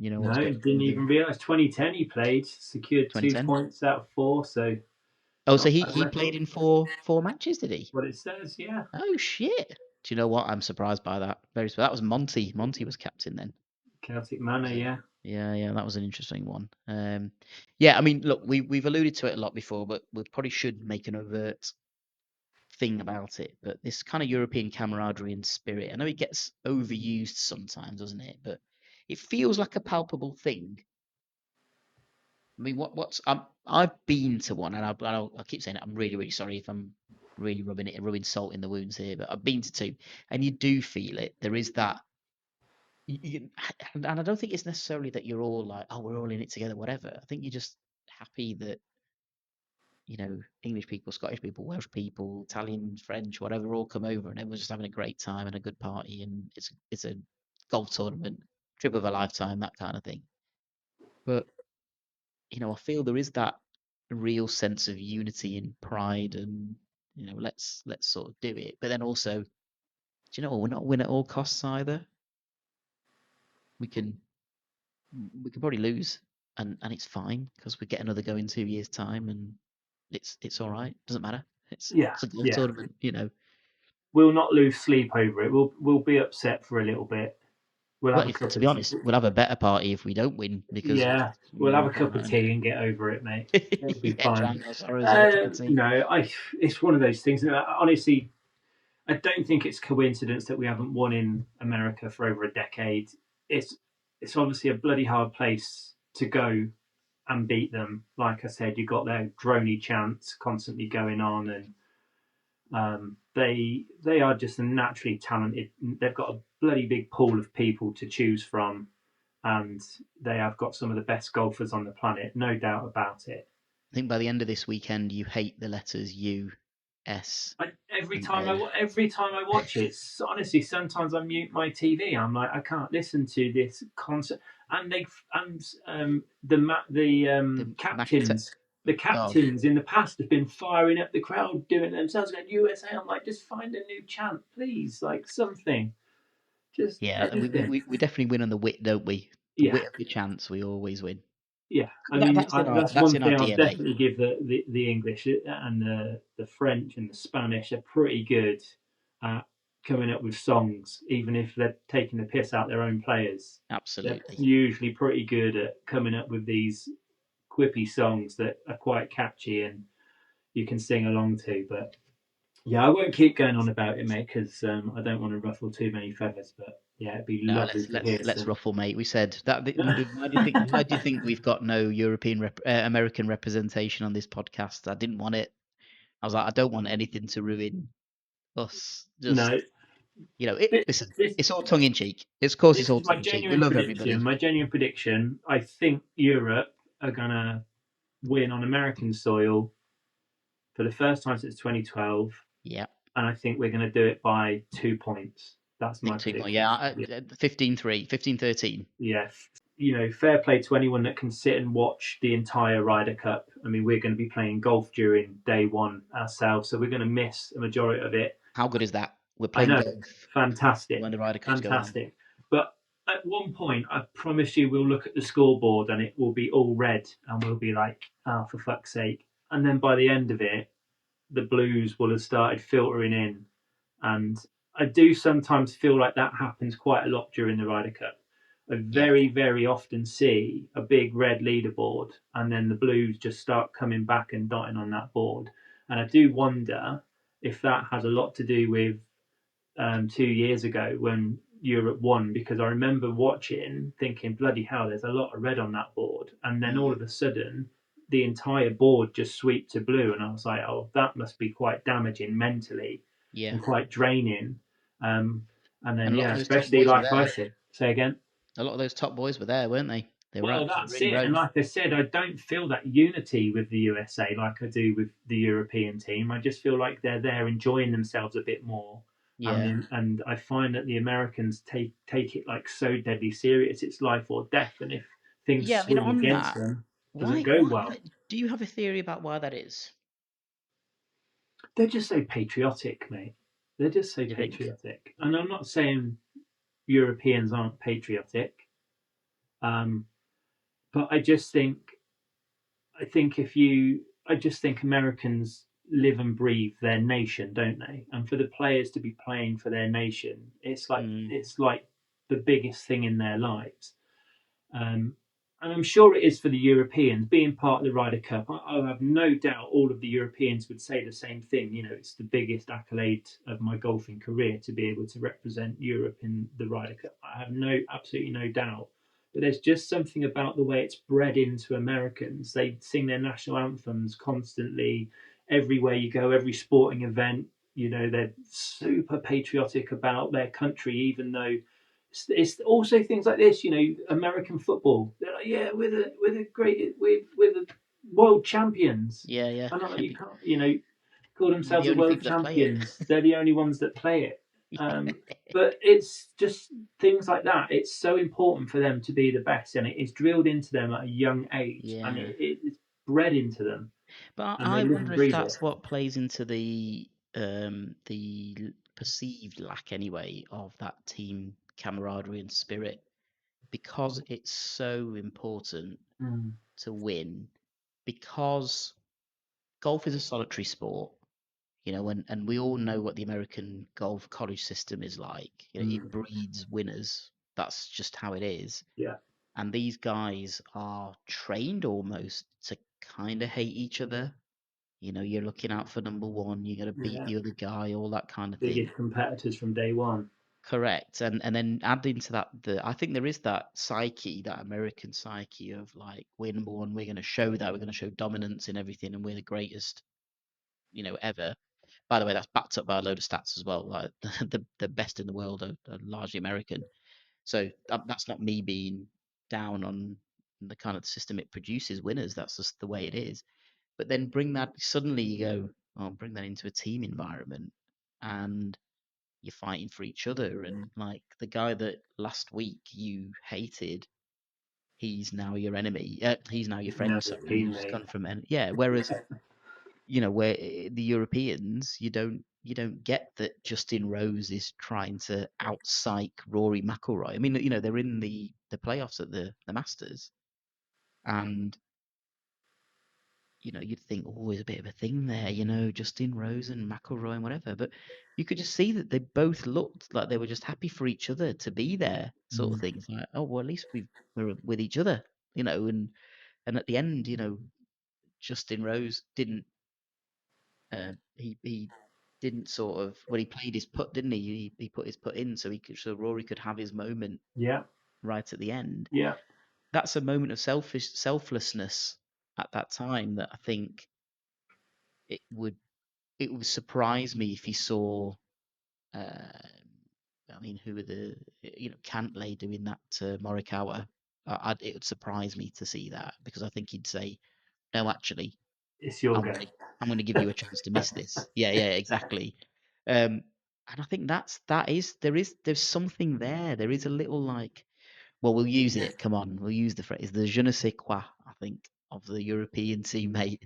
You know what's No, going didn't to even do. realise. 2010 he played, secured 2010. 2 points out of four, so Oh, so not he bad he played record. in four matches, did he? What it says, yeah. Oh shit! Do you know what? I'm surprised by that. That was Monty. Monty was captain then. Celtic Manor, Yeah, yeah. yeah, yeah. That was an interesting one. Yeah, I mean, look, we've alluded to it a lot before, but we probably should make an overt thing about it. But this kind of European camaraderie and spirit, I know it gets overused sometimes, doesn't it? But it feels like a palpable thing. I mean, I've been to one, and I keep saying it. I'm really, really sorry if I'm really rubbing salt in the wounds here, but I've been to two, and you do feel it. There is that and I don't think it's necessarily that you're all like, oh, we're all in it together, whatever. I think you're just happy that, English people, Scottish people, Welsh people, Italian, French, whatever, all come over and everyone's just having a great time and a good party, and it's a golf tournament, trip of a lifetime, that kind of thing. But, I feel there is that real sense of unity and pride, and, let's sort of do it. But then also, do you know what? We're not win at all costs either. We can we could probably lose, and it's fine because we get another go in 2 years' time, and it's all right. Doesn't matter. It's Yeah, it's a golf yeah. tournament. We'll not lose sleep over it. We'll be upset for a little bit. We'll have Well, a if, cup to of be tea. honest, we'll have a better party if we don't win because Yeah, we'll have a we don't cup of know. tea and get over it, mate. It'll be Yeah, fine. drown your sorrows in a cup of tea. No, it's one of those things. Honestly, I don't think it's coincidence that we haven't won in America for over a decade. It's it's obviously a bloody hard place to go and beat them. Like I said, you got their drony chants constantly going on, and they are just a naturally talented. They've got a bloody big pool of people to choose from, and they have got some of the best golfers on the planet, no doubt about it. I think by the end of this weekend, you hate the letters U, S, and A. Every time I watch it, honestly, sometimes I mute my TV. I'm like, I can't listen to this concert. And The Mac. the Oh, captains in the past have been firing up the crowd, doing it themselves, going USA. I'm like, just find a new chant, please, like something, just yeah, we, we anything. we we definitely win on the wit, don't we? The Yeah, wit of the chance, we always win. yeah. I mean, that's That's one in our thing I'll DNA. definitely give the English and the French and the Spanish are pretty good at coming up with songs, even if they're taking the piss out their own players. They're Absolutely. usually pretty good at coming up with these quippy songs that are quite catchy and you can sing along to. But yeah, I won't keep going on about it, mate, because I don't want to ruffle too many feathers. But yeah, it'd be No, lovely to hear let's some. ruffle, mate. We said that. Why do you think we've got no American representation on this podcast? I didn't want it. I was like, I don't want anything to ruin us. Just No, listen, this it's all tongue in cheek. Of course, it's this all is my tongue in cheek. We genuine love prediction. everybody. My genuine prediction. I think Europe are gonna win on American soil for the first time since 2012, Yeah, and I think we're gonna do it by 2 points. That's I my think 2 point. prediction. Yeah, Yeah. 15-3, 15-13. Yeah. Fair play to anyone that can sit and watch the entire Ryder Cup. I mean, we're going to be playing golf during day one ourselves, so we're going to miss a majority of it. How good is that? We're I playing know, golf fantastic, when the Ryder Cup's going on. fantastic. But at one point, I promise you, we'll look at the scoreboard and it will be all red, and we'll be like, "Oh, for fuck's sake!" And then by the end of it, the blues will have started filtering in, and I do sometimes feel like that happens quite a lot during the Ryder Cup. I Yeah, very, very often see a big red leaderboard, and then the Blues just start coming back and dotting on that board. And I do wonder if that has a lot to do with 2 years ago when Europe won, because I remember watching, thinking, bloody hell, there's a lot of red on that board. And then all mm, of a sudden, the entire board just swept to blue. And I was like, oh, that must be quite damaging mentally yeah. and quite draining. Um, and then, And a lot yeah, of those top especially boys were like I there. said, say again. A lot of those top boys were there, weren't they? They were Well, actually that's in it. And row. like I said, I don't feel that unity with the USA like I do with the European team. I just feel like they're there enjoying themselves a bit more. Yeah, And I find that the Americans take it like so deadly serious. It's life or death. And if things yeah. I mean, swing on against that, them, it doesn't why, go why? well. Do you have a theory about why that is? They're just so patriotic, mate. They're just so You think? patriotic. And I'm not saying Europeans aren't patriotic, um, but I just think Americans live and breathe their nation, don't they? And for the players to be playing for their nation, Mm, it's like the biggest thing in their lives. Um, and I'm sure it is for the Europeans being part of the Ryder Cup. I have no doubt all of the Europeans would say the same thing. It's the biggest accolade of my golfing career to be able to represent Europe in the Ryder Cup. I have absolutely no doubt. But there's just something about the way it's bred into Americans. They sing their national anthems constantly, everywhere you go, every sporting event. They're super patriotic about their country, even though it's also things like this. American football. They're like, yeah, we're the world champions. yeah, yeah. I know you Be- can't, call You're themselves the the only world people that play it. champions. They're the only ones that play it. But it's just things like that. It's so important for them to be the best, and it is drilled into them at a young age, and Yeah, it's bred into them, but and they I live wonder and if breathe it. that's what plays into perceived lack anyway of that team camaraderie and spirit, because it's so important Mm, to win, because golf is a solitary sport. And we all know what the American golf college system is like. It mm, breeds winners. That's just how it is. yeah, And these guys are trained almost to kind of hate each other. You're looking out for number one, you're gonna beat yeah. the other guy, all that kind of thing. Biggest competitors from day one. Correct. And then adding to that, I think there is that psyche, that American psyche of like, we're number one, we're gonna show that, we're gonna show dominance in everything, and we're the greatest, ever. By the way, that's backed up by a load of stats as well. Like the best in the world are largely American. So that's not me being down on the kind of system it produces winners. That's just the way it is. But then suddenly you go, oh, bring that into a team environment, and you're fighting for each other. And like the guy that last week you hated, he's now your enemy. He's now your No, friend. the Sorry, he's teammate. gone from yeah. Whereas where the Europeans, you don't get that Justin Rose is trying to outpsych Rory McIlroy. I mean, they're in the playoffs at the Masters. And you'd think, oh, there's a bit of a thing there, Justin Rose and McIlroy and whatever. But you could just see that they both looked like they were just happy for each other to be there, sort of thing. It's like, oh, well, at least we're with each other, and at the end, Justin Rose didn't, he didn't sort of, well, he played his putt, didn't he? He put his putt in so Rory could have his moment Yeah, right at the end. yeah. That's a moment of selflessness at that time that I think it would it would surprise me if he saw. I mean, who are Cantlay doing that to Morikawa? It would surprise me to see that because I think he'd say, no, actually, It's your I'm go. gonna I'm gonna give you a chance to miss this. Yeah, yeah, exactly. Um, and I think there's something there. There is a little like, well, we'll use it. Come on, we'll use the phrase the je ne sais quoi. I think of the European teammate.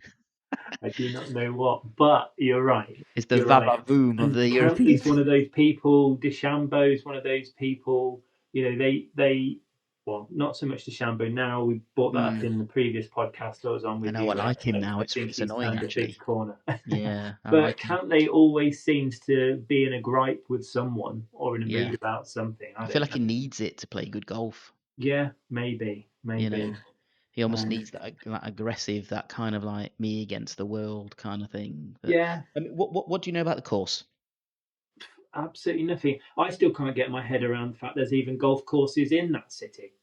I do not know what, but you're right. It's the You're right. vavavoom of And the European Cantley's one team. of those people. DeChambeau's one of those people. They well, not so much DeChambeau now. We brought that up Mm, in the previous podcast I was on I with know I you, where like him now. I think It's he's annoying turned a big actually. corner. Yeah, I But like him. Cantley always seems to be in a gripe with someone or in a Yeah, mood about something. I I feel don't like know. he needs it to play good golf. Yeah, maybe, You maybe. know, he almost Um, needs that aggressive, that kind of like me against the world kind of thing. But yeah, I mean, what do you know about the course? absolutely nothing. I still can't get my head around the fact there's even golf courses in that city.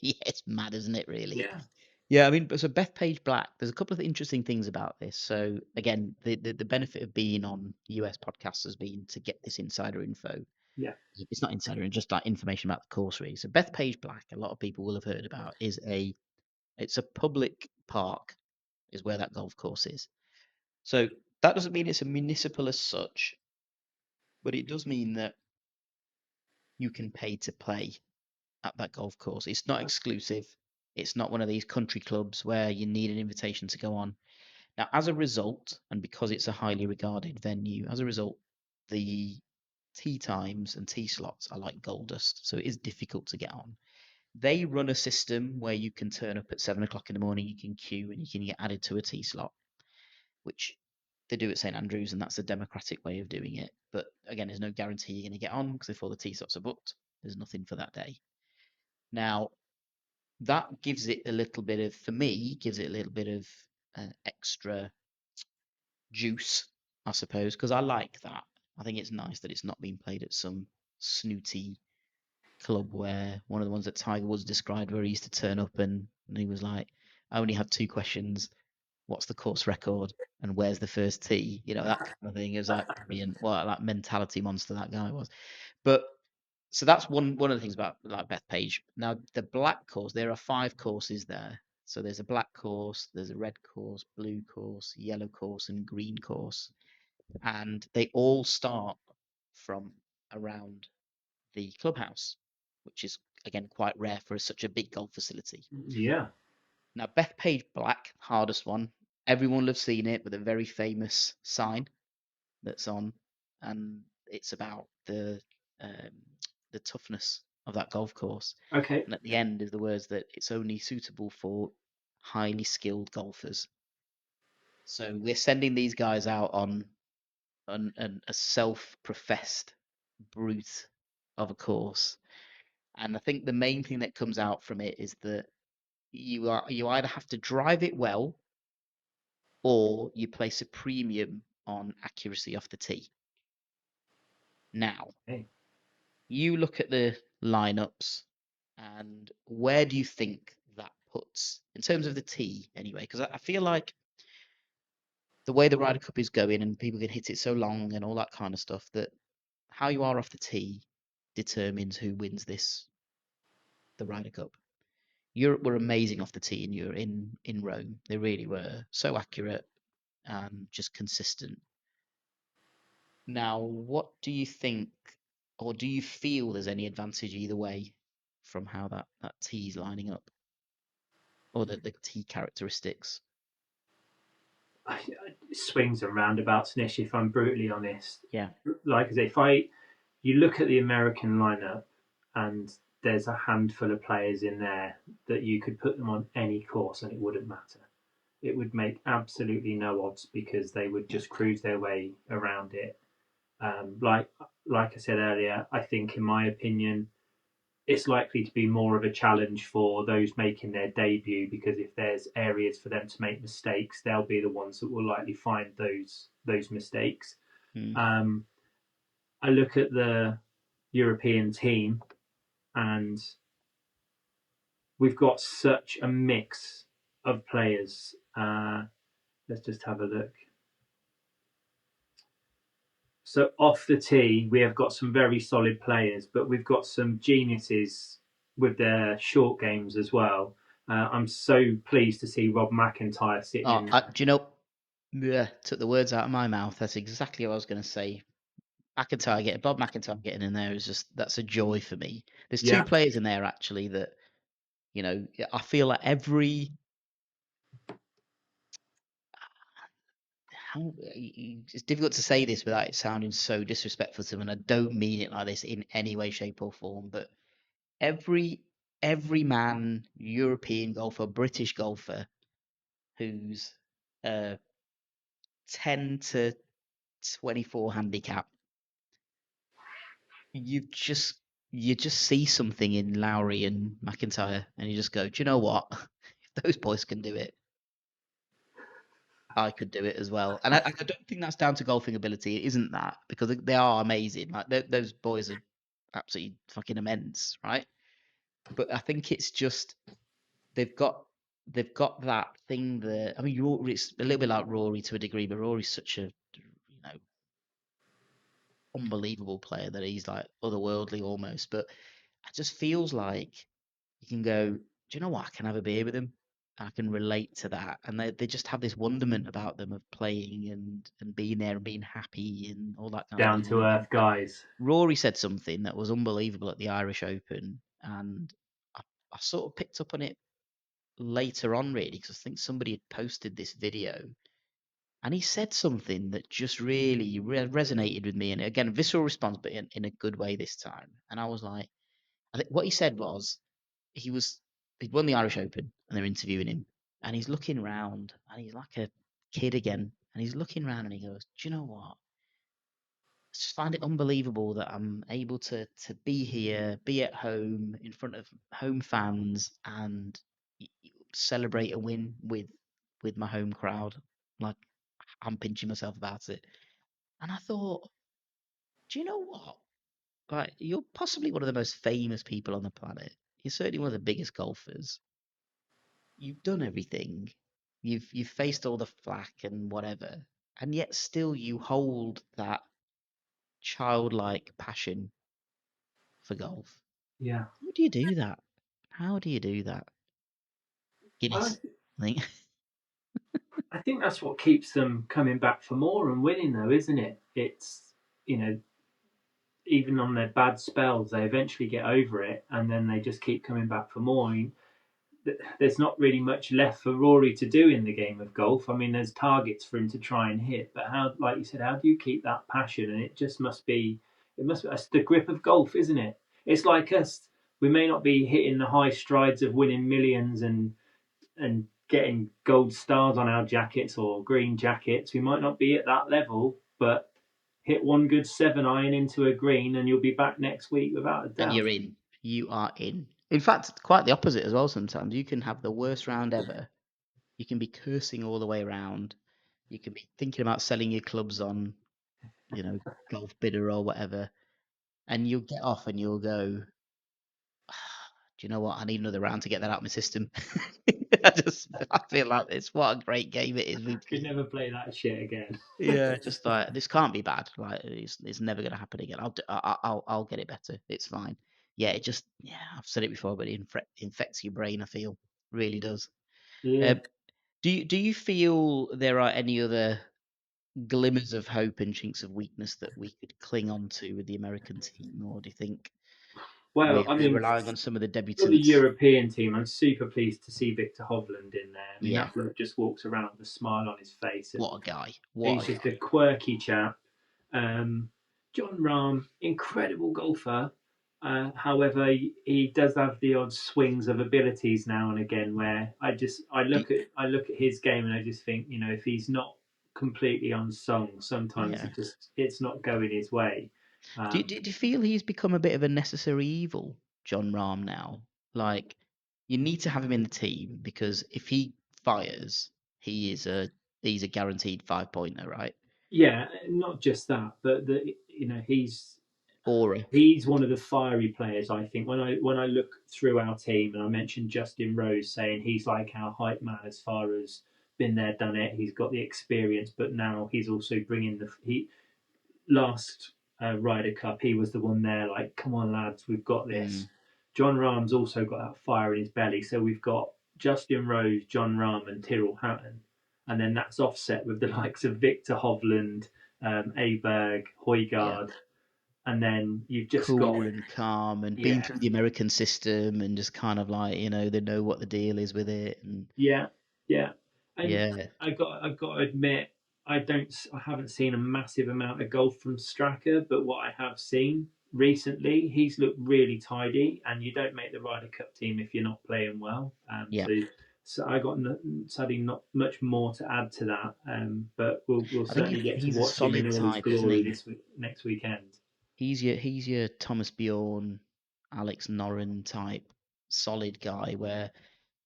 Yeah, it's mad, isn't it? Really. Yeah, Yeah, I mean, so Beth Page Black. There's a couple of interesting things about this. So again, the benefit of being on US podcasts has been to get this insider info. yeah. It's not insider, and just like information about the course, really. So Beth Page Black, a lot of people will have heard about, it's a public park, is where that golf course is. So that doesn't mean it's a municipal as such, but it does mean that you can pay to play at that golf course. It's not exclusive. It's not one of these country clubs where you need an invitation to go on. Now, as a result, and because it's a highly regarded venue, as a result, the tee times and tee slots are like gold dust. So it is difficult to get on. They run a system where you can turn up at 7 o'clock in the morning, you can queue, and you can get added to a tee slot, which they do at St Andrews, and that's a democratic way of doing it. But again, there's no guarantee you're going to get on because if all the tee slots are booked, there's nothing for that day. Now, that gives it a little bit of, for me, gives it a little bit of extra juice, I suppose, because I like that. I think it's nice that it's not being played at some snooty club where one of the ones that Tiger Woods described, where he used to turn up and he was like, I only had two questions. What's the course record? And where's the first tee? That kind of thing. It was like brilliant. What that mentality monster that guy was. But so that's one of the things about like Beth Page. Now the black course, there are five courses there. So there's a black course, there's a red course, blue course, yellow course, and green course. And they all start from around the clubhouse, which is again quite rare for such a big golf facility. Yeah. Now, Beth Page Black, hardest one. Everyone will have seen it with a very famous sign that's on, and it's about um, the toughness of that golf course. Okay. And at the end is the words that it's only suitable for highly skilled golfers. So we're sending these guys out on a self-professed brute of a course. And I think the main thing that comes out from it is that you either have to drive it well or you place a premium on accuracy off the tee. Now, Hey. you look at the lineups and where do you think that puts in terms of the tee anyway? Because I feel like the way the Ryder Cup is going and people can hit it so long and all that kind of stuff that how you are off the tee determines who wins the Ryder Cup. Europe were amazing off the tee in Rome. They really were so accurate and just consistent. Now, what do you think, or do you feel there's any advantage either way from how that tee's lining up, or the tee characteristics? Swings and roundabouts, Nish, if I'm brutally honest. Yeah. Like I say, if you look at the American lineup and there's a handful of players in there that you could put them on any course and it wouldn't matter. It would make absolutely no odds because they would Yeah. just cruise their way around it. Like I said earlier, I think in my opinion, it's likely to be more of a challenge for those making their debut because if there's areas for them to make mistakes, they'll be the ones that will likely find those mistakes. Mm. Um, I look at the European team and we've got such a mix of players. Let's just have a look. So off the tee, we have got some very solid players, but we've got some geniuses with their short games as well. I'm so pleased to see Rob McIntyre sitting Oh, in do you know? Yeah, took the words out of my mouth. That's exactly what I was going to say. Bob McIntyre getting in there is just that's a joy for me. There's two Yeah, players in there actually that I feel like every how it's difficult to say this without it sounding so disrespectful to them, and I don't mean it like this in any way, shape, or form. But every every man, European golfer, British golfer who's uh 10 to 24 handicap, you just you just see something in Lowry and McIntyre, and you just go, do you know what? If those boys can do it, I could do it as well. And I don't think that's down to golfing ability. It isn't that because they are amazing. Like those boys are absolutely fucking immense, right? But I think it's just they've got they've got that thing that I mean, it's a little bit like Rory to a degree, but Rory's such a know unbelievable player that he's like otherworldly almost. But it just feels like you can go, do you know what? I can have a beer with him. I can relate to that, and they just have this wonderment about them of playing and being there and being happy and all that kind of down thing. to And earth guys. Rory said something that was unbelievable at the Irish Open, and I, I sort of picked up on it later on, really, because I think somebody had posted this video, and he said something that just really resonated with me. And again, visceral response, but in a good way this time. And I was like, I think what he said was he was he'd won the Irish Open and they're interviewing him and he's looking round and he's like a kid again and he's looking around and he goes, do you know what? I just find it unbelievable that I'm able to be here, be at home in front of home fans and celebrate a win with my home crowd. Like I'm pinching myself about it. And I thought, do you know what? Like you're possibly one of the most famous people on the planet. You're certainly one of the biggest golfers. You've done everything. You've faced all the flack and whatever, and yet still you hold that childlike passion for golf. Yeah, How do you do that? How do you do that? I, Guinness, I think. I think that's what keeps them coming back for more and winning, though, isn't it? It's you know even on their bad spells, they eventually get over it, and then they just keep coming back for more. I mean, there's not really much left for Rory to do in the game of golf. I mean, there's targets for him to try and hit, but how, like you said, how do you keep that passion? And it just must be, it must be, that's the grip of golf, isn't it? It's like us. We may not be hitting the high strides of winning millions and getting gold stars on our jackets or green jackets. We might not be at that level, but hit one good 7-iron into a green and you'll be back next week without a And doubt. you're in. You are in. In fact, quite the opposite as well. Sometimes you can have the worst round ever. You can be cursing all the way around. You can be thinking about selling your clubs on, golf bidder or whatever, and you'll get off and you'll go, do you know what? I need another round to get that out of my system. I feel like it's what a great game it is we've Could played. never play that shit again. Yeah, just like this can't be bad. Like it's never gonna happen again. I'll get it better. It's fine. Yeah, I've said it before, but it infects your brain. I feel really does. Yeah. Um, do you feel there are any other glimmers of hope and chinks of weakness that we could cling on to with the American team, or do you think Well, we're I we're mean, relying on some of the for the debutants? European team, I'm super pleased to see Victor Hovland in there. I mean, Yeah, that bloke just walks around with a smile on his face, and what a guy! What he's a just a guy! quirky chap. Um, John Rahm, incredible golfer, However, he does have the odd swings of abilities now and again where Do, I look at his game and I just think, you know, if he's not completely unsung, sometimes yeah. it's not going his way. Do you feel he's become a bit of a necessary evil, John Rahm now? Like, you need to have him in the team because if he fires, he's a guaranteed 5 pointer, right? Yeah, not just that, but you know Aura. he's one of the fiery players. I think when I look through our team, and I mentioned Justin Rose saying he's like our hype man as far as been there, done it. He's got the experience, but now he's also bringing the he last Ryder Cup. He was the one there, like, come on lads, we've got Mm, this. John Rahm's also got that fire in his belly, so we've got Justin Rose, John Rahm, and Tyrrell Hatton, and then that's offset with the likes of Victor Hovland, Aberg, yeah. Højgaard, and then you've just got Cool and calm and been yeah, through the American system and just kind of like, they know what the deal is with it. And yeah, yeah. And yeah, I've got to admit, I haven't seen a massive amount of golf from Straka, but what I have seen recently, he's looked really tidy, and you don't make the Ryder Cup team if you're not playing well. yeah. So I got sadly not much more to add to that, but we'll I think certainly get to he's a watch him in solid all his type, isn't glory he? next weekend. He's your Thomas Bjorn, Alex Noren type solid guy where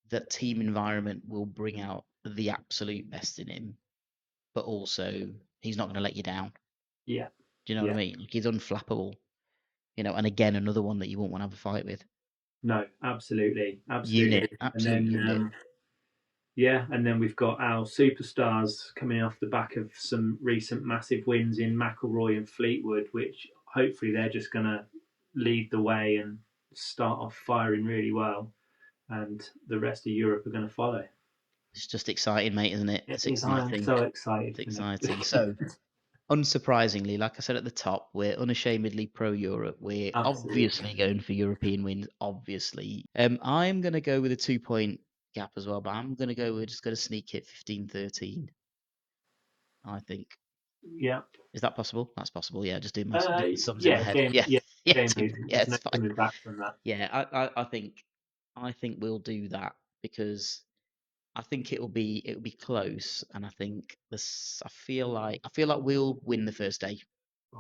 that team environment will bring out the absolute best in him, but also he's not going to let you down. Yeah, Do you know what I yeah, mean? Like, he's unflappable, and again, another one that you won't want to have a fight with. no, absolutely, Unit, absolutely, and absolute then. unit. Yeah, and then we've got our superstars coming off the back of some recent massive wins in McIlroy and Fleetwood, which hopefully they're just going to lead the way and start off firing really well, and the rest of Europe are going to follow. It's just exciting, mate, isn't it? It It's is. I am exciting. so excited It's for next exciting. week. So, unsurprisingly, like I said at the top, we're unashamedly pro Europe. We're Absolutely. obviously going for European wins, obviously. I'm going to go with a 2 point gap as well, but I'm going to go, we're just going to sneak it 15-13, I think. Yeah. Is that possible? That's possible. Yeah, just do the sums in my Yeah. head. Yeah, yeah, Game over. yeah, There's no it's fine. coming back from that. Yeah, I think we'll do that because I think it'll be close, and I think I feel like we'll win the first day,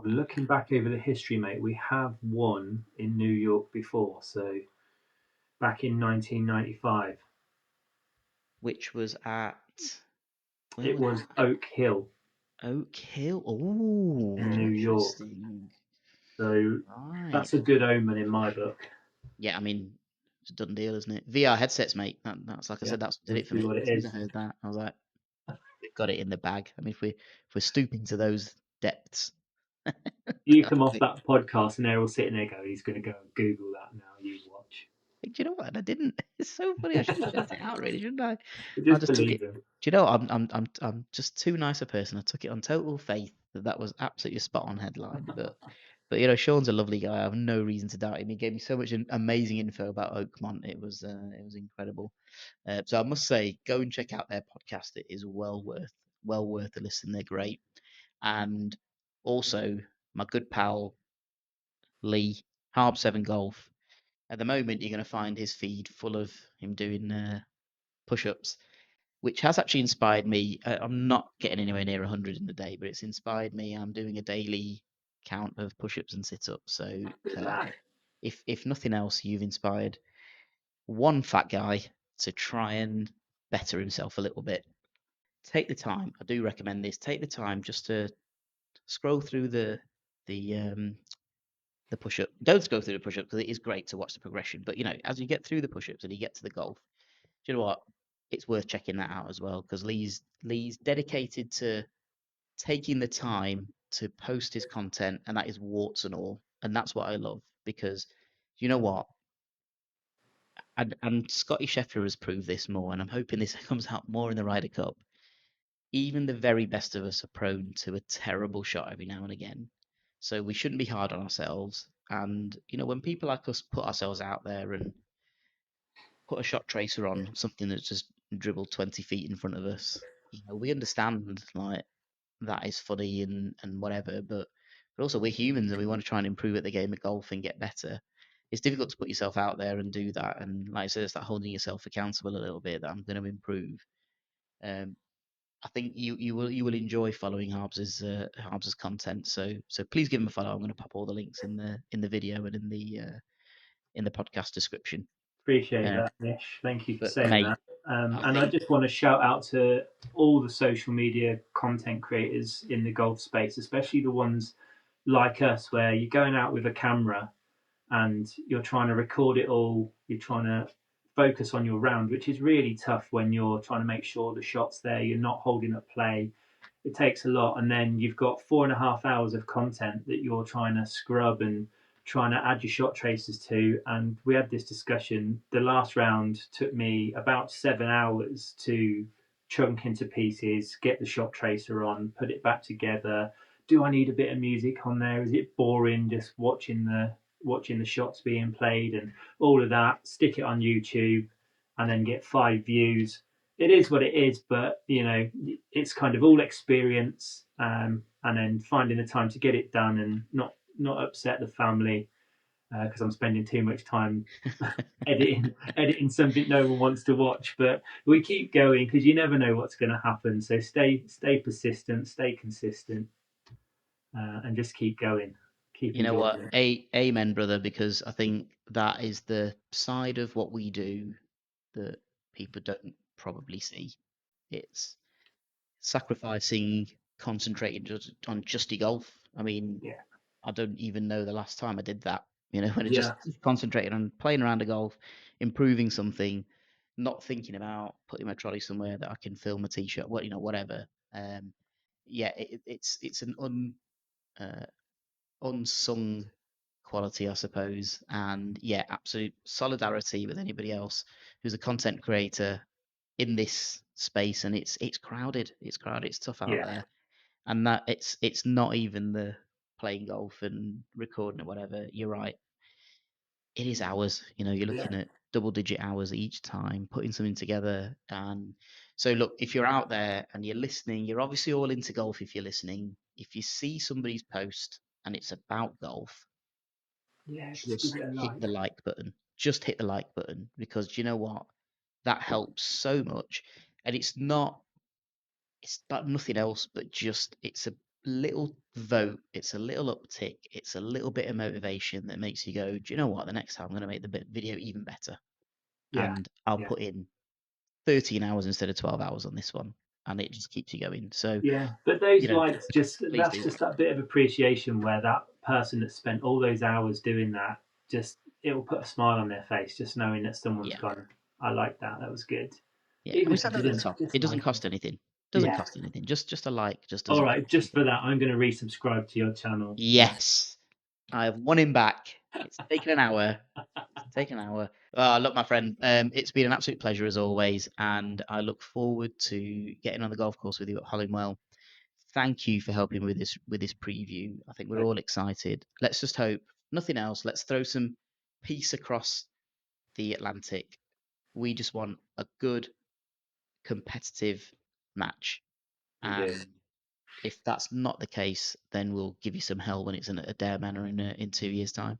Looking back over the history, mate, we have won in New York before. So back in 1995. which was at where It was was Oak Hill Oak Hill. Oh, in New York. interesting. So Right. that's a good omen in my book. Yeah, I mean, it's a done deal, isn't it? VR headsets, mate. That's like I Yeah, said, that's what did it must for be me. what As it soon as I is. heard that, I was like, we've got it in the bag. I mean, if we're stooping to those depths, You come off that podcast and they're all sitting there going, he's going to go and Google that now. You watch. do you know what? I didn't. It's so funny. I should have checked it out, really, shouldn't I? But I just just took it. believe him. Do you know? I'm just too nice a person. I took it on total faith that was absolutely a spot on headline. But Sean's a lovely guy. I have no reason to doubt him. He gave me so much amazing info about Oakmont. It was incredible. So I must say, go and check out their podcast. It is well worth a listen. They're great. And also, my good pal Lee, Harb Seven Golf. At the moment, you're going to find his feed full of him doing push-ups, which has actually inspired me. I'm not getting anywhere near 100 in a day, but it's inspired me. I'm doing a daily count of push-ups and sit-ups. So Good uh, lad. if nothing else, you've inspired one fat guy to try and better himself a little bit. Take the time. I do recommend this. Take the time just to scroll through the um, the push-up. Don't go through the push-up because it is great to watch the progression. But as you get through the push-ups and you get to the golf, do you know what? It's worth checking that out as well because Lee's dedicated to taking the time to post his content, and that is warts and all. And that's what I love because you know what? And Scotty Scheffler has proved this more, and I'm hoping this comes out more in the Ryder Cup. Even the very best of us are prone to a terrible shot every now and again. So we shouldn't be hard on ourselves. And when people like us put ourselves out there and put a shot tracer on something that's just dribbled 20 feet in front of us, we understand like that is funny and whatever, but also we're humans and we want to try and improve at the game of golf and get better. it's difficult to put yourself out there and do that. And like I said, it's that holding yourself accountable a little bit that I'm going to improve. Um, I think you will enjoy following Harbs's content. So please give him a follow. I'm going to pop all the links in the video and in the podcast description. Appreciate Uh, that, Nish. Thank you for but saying mate, that. I And I think just want to shout out to all the social media content creators in the golf space, especially the ones like us, where you're going out with a camera and you're trying to record it all. You're trying to focus on your round, which is really tough when you're trying to make sure the shot's there. You're not holding up play. It takes a lot, and then you've got 4.5 hours of content that you're trying to scrub and trying to add your shot traces to. And we had this discussion. The last round took me about 7 hours to chunk into pieces, get the shot tracer on, put it back together. Do I need a bit of music on there? Is it boring just watching the shots being played and all of that? Stick it on YouTube and then get 5 views. It is what it is, but it's kind of all experience, and then finding the time to get it done and not upset the family because I'm spending too much time editing something no one wants to watch. But we keep going because you never know what's going to happen. So stay persistent, stay consistent, and just keep going, keep you know what, enjoying it. amen, brother, because I think that is the side of what we do that people don't probably see. It's sacrificing, concentrating on just your golf. I mean, Yeah, I don't even know the last time I did that. When I just yeah, concentrated on playing around a golf, improving something, not thinking about putting my trolley somewhere that I can film a t-shirt, whatever. Um, yeah, it's an uh, unsung quality, I suppose. And yeah, absolute solidarity with anybody else who's a content creator in this space. And it's crowded. It's crowded. It's tough out yeah, there. And that it's not even the playing golf and recording or whatever. You're right. It is hours. You're yeah, looking at double-digit hours each time putting something together. And so, look, if you're out there and you're listening, you're obviously all into golf. If you're listening, if you see somebody's post and it's about golf, yeah. Just give just it a hit like. the like button. Just hit the like button, because do you know what? That helps so much. And it's about nothing else but just it's a little vote, it's a little uptick, it's a little bit of motivation that makes you go, do you know what? The next time I'm going to make the video even better, Yeah, and I'll yeah. put in 13 hours instead of 12 hours on this one, and it just keeps you going. So, Yeah, but those you know, likes just please that's do. just that bit of appreciation where that person that spent all those hours doing that just it will put a smile on their face just knowing that someone's Yeah, gone. I like that. That was good. yeah. And Even we if you said that at the didn't, top. just It doesn't like cost it. anything. Doesn't Yeah. cost anything. Just a like just All doesn't right. cost Just for anything. that, I'm going to resubscribe to your channel. Yes, I have won him back. It's taken an hour. It's taken an hour. Look, my friend, it's been an absolute pleasure as always, and I look forward to getting on the golf course with you at Hollingwell. Thank you for helping with this preview. I think we're all excited. Let's just hope nothing else. Let's throw some peace across the Atlantic. We just want a good competitive match, We do. and if that's not the case, then we'll give you some hell when it's in a Dare Manor in 2 years' time.